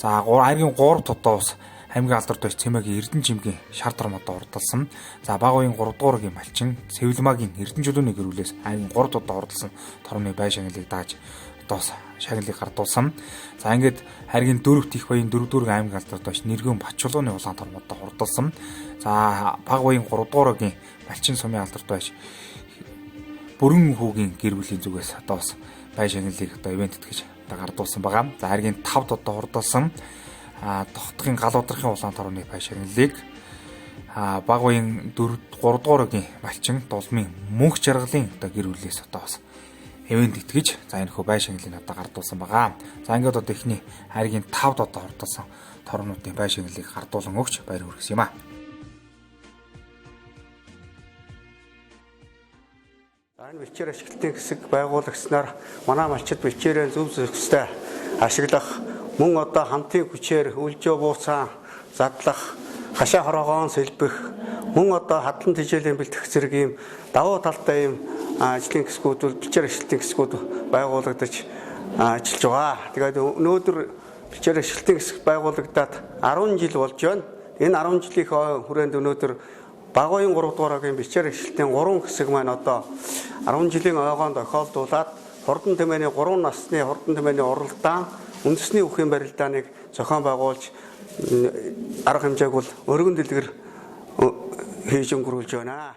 За айргийн 3 тодоос аймгийн алдарт байж Цэмэгийн Эрдэнэ жимгийн шар тормодоо урдалсан. За баг уян 3 дугаар огийн малчин Сэвлмагийн Эрдэнэ жилүүний гэрүүлээс айргийн 3 тодоо урдалсан тормны байшинлыг дааж одоос шагналыг гартуулсан. За ингээд хайргийн 4 их баян 4 дуурын аймгийн алдарт байж Нэргэн Бачулууны улаан тормодоо урдалсан. За баг уян 3 дугаар огийн малчин сумын алдарт байж Бүрэн хүүгийн гэрүүлийн зүгээс одоос байшинлыг одоо ивент гэж гардуулсан байгаа. За хайргийн 5 тодоо хурдалсан тогтхын гал удрахын улаан торооны байшинлыг баг уян 3 дугаар огийн малчин Дулмын мөнх жаргалын одоо гэрүүлээс одоос ивент итгэж за энэ хөө байшинлыг одоо гардуулсан байгаа. За ингээд одоо ихний хайргийн 5 тодоо хурдалсан тороонуудын байшинлыг гардуулан өгч баяр хүргэсэн юм аа. Энэ бэлчээр ашиглалтын хэсэг байгуулагчнаар манай малчид бэлчээрээ зөв зөвхөстэй ашиглах мөн одоо хамтын хүчээр үлжөө бууцаа задлах хашаа хороогоон сэлбэх мөн одоо хадлан тижээлийн бэлтгэх зэрэг ийм давуу талтай ийм ажлын хэсгүүд бол бэлчээр ашиглалтын хэсгүүд байгуулагдаж ажиллаж байгаа. Тэгээд өнөөдөр бэлчээр ашиглалтын хэсэг байгуулагдаад 10 жил болж байна. Энэ 10 жилийн хүрээнд өнөөдөр Багуйн 3 дугаар огийн бэлчээр ашиглалтын 3 хэсэг маань одоо 10 жилийн ойгоонд тохиолдуулаад хурдан тэмээний 3 насны хурдан тэмээний уралдаан үндэсний үхэн барилдааныг зохион байгуулж арга хэмжээг бол өргөн дэлгэр хийж өнгөрүүлж байна.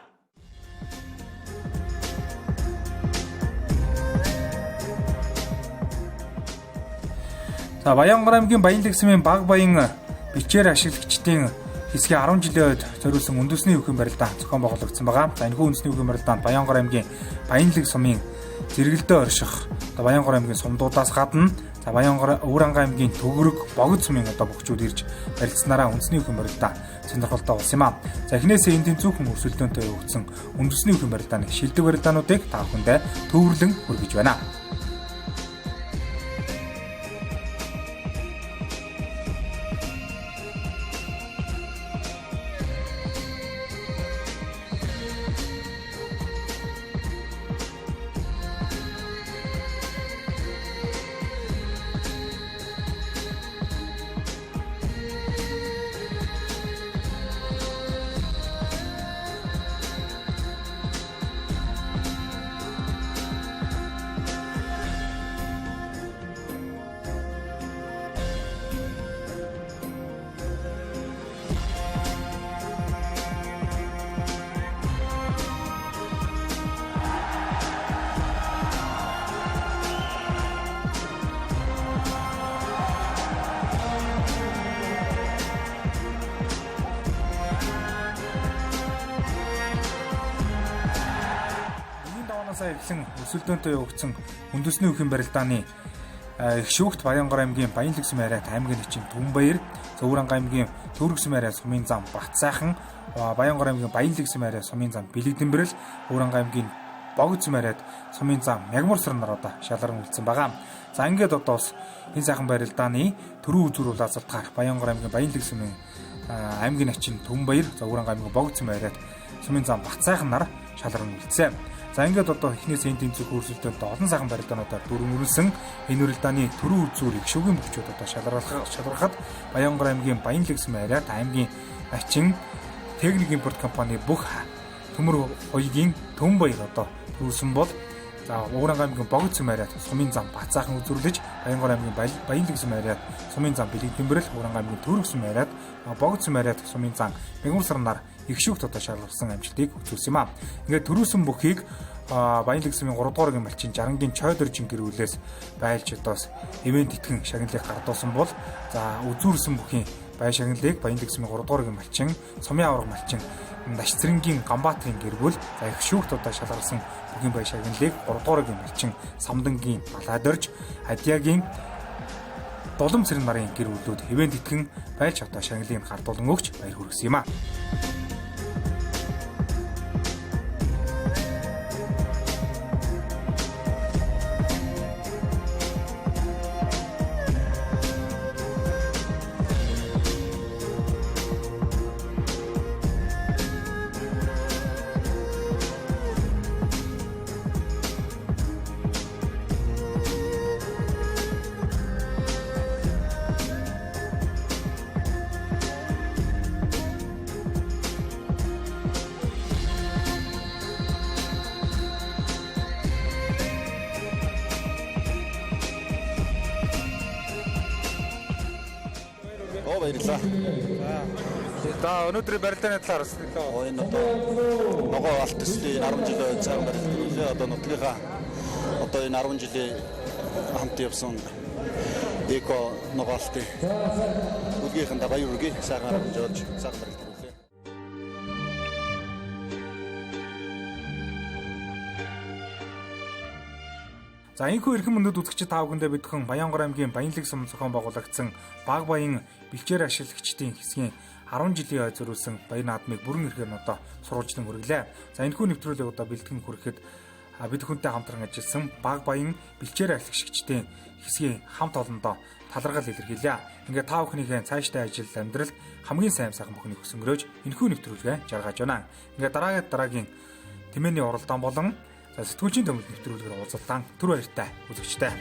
За Баянгар аймгийн Баянлаг сумын баг баян бэлчээр ашиглагчдын хэсгийн 10 жилийн үед зориулсан үндэсний үхэн барилдаан зохион байгуулагдсан байгаа. За энэхүү үндэсний үхэн барилдаанд Баянгар аймгийн Баянлаг сумын зэрэгэлдээ орших Баянгар аймгийн сумдуудаас гадна За Өвөрангай аймгийн Төгөрөг, Богд сумын одоо бөхчүүд ирж барилцсанараа үндэсний өхөн барилдаа сонирхолтой болсон юм аа. За эхнээсээ энэ тэнцүүхэн өрсөлдөөнтэй өгсөн үндэсний өхөн барилдааны шилдэг барилдаануудыг та бүхэндээ төвөрлөн хүргэж байна. Эхлэн өсөлдөөнтэй өгсөн үндэсний өхөн барилдааны их шүүгт Баянгар аймгийн Баянлаг сумын арайт аймгийн эчин Түнбаяр, Өвөрангай аймгийн Төвөрөг сумын арай сумын зам Батсайхан, Баянгар аймгийн Баянлаг сумын арай сумын зам Бэлэгдэнбэрэл, Өвөрангай аймгийн Богд сумын арайт сумын зам Мягмарсран одоо шалгаран үлдсэн байгаа. За ингээд одоо бас энэ сайхан барилдааны төрөө үзүүр улаацалтгаар Баянгар аймгийн Баянлаг сумын аймгийн эчин Түнбаяр, Өвөрангай аймгийн Богд сумын арайт сумын зам Батсайханаар шалгаран үлдсэн. За ингээд одоо эхнээс энэ тэнцвэр хөрсөлтөнд олон сайхан барилдаануудаар дүрмөрүүлсэн энэ барилдааны төрөө үзүүр их шүүгийн бөхчүүд одоо шалгарахад Баянгар аймгийн Баянлаг сумын арайт аймгийн ачин техник импорт компани бүх төмөр хоёрын Түнбаяр одоо төрүүлсэн бол за Өвөрангай аймгийн Богд сумын арайт сумын зам Батсайхан үзүүлж Баянгар аймгийн Баянлаг сумын арайт сумын зам Бэлэгдэнбэрэл, Өвөрангай аймгийн Төвөрөг сумын арайт Богд сумын арайт сумын зам Мягмарсранаар их шүүгт одоо шалгарсан амжилтыг үзүүлсэн юм аа. Ингээд төрүүлсэн бүхийг Баянлаг сумын 3 дугаар малчин Жарангийн Чойдоржин гэрүүлээс байлж одоос ивент итгэн шагналыг гардуулсан бол за үзүүлсэн бүхийн бай шагналыг Баянлаг сумын 3 дугаар малчин Сумын авраг малчин Дашцрэнгийн Гамбатрын гэргүүл за их шүүгт одоо шалгарсан бүхийн бай шагналыг 3 дугаар малчин Самдангийн Балайдорж Адягийн Дулам цэрэн нарын гэрүүлүүд ивент итгэн байлж одоо шагналыг гардуулан өгч баяр хүргэсэн юм аа. Баярлалаа. За өнөөдрийн барилдааны талаар энэ одоо ногоо алт төслийн 10 жилийн цаан барилдаа одоо нутгийнхаа одоо энэ 10 жилийн хамт явсан эко ногоо алтын үгийнхэн баяр үргээ сайхан арга жоод сайхан барилдаа. За энэхүү эрхэм мөндөд үзэгчид та бүхэндээ бидхэн Баянгар аймгийн Баянлаг сум зохион байгуулагдсан баг баян бэлчээр ашиглагчдын хэсгийн 10 жилийн ой зориулсан баян наадмыг бүрэн эрхээр одоо сурвалжлан хүргэлээ. За энэхүү нэвтрүүлэг одоо бэлтгэн хүрэхэд бид хүнтэй хамтран ажилласан баг баян бэлчээр ашиглагчдын хэсгийн хамт олондоо талархал илэрхийлээ. Ингээд та бүхнийхээ цаашдаа ажил амьдрал хамгийн сайн сайхан бүхнийг өсөнгөрөөж энэхүү нэвтрүүлгээ жаргаж байна. Ингээд дараагийн тэмээний уралдаан болон сэтгүүлчийн төмөл нэвтрүүлгээр уулзалтан түр баяртай үзэгчтэй.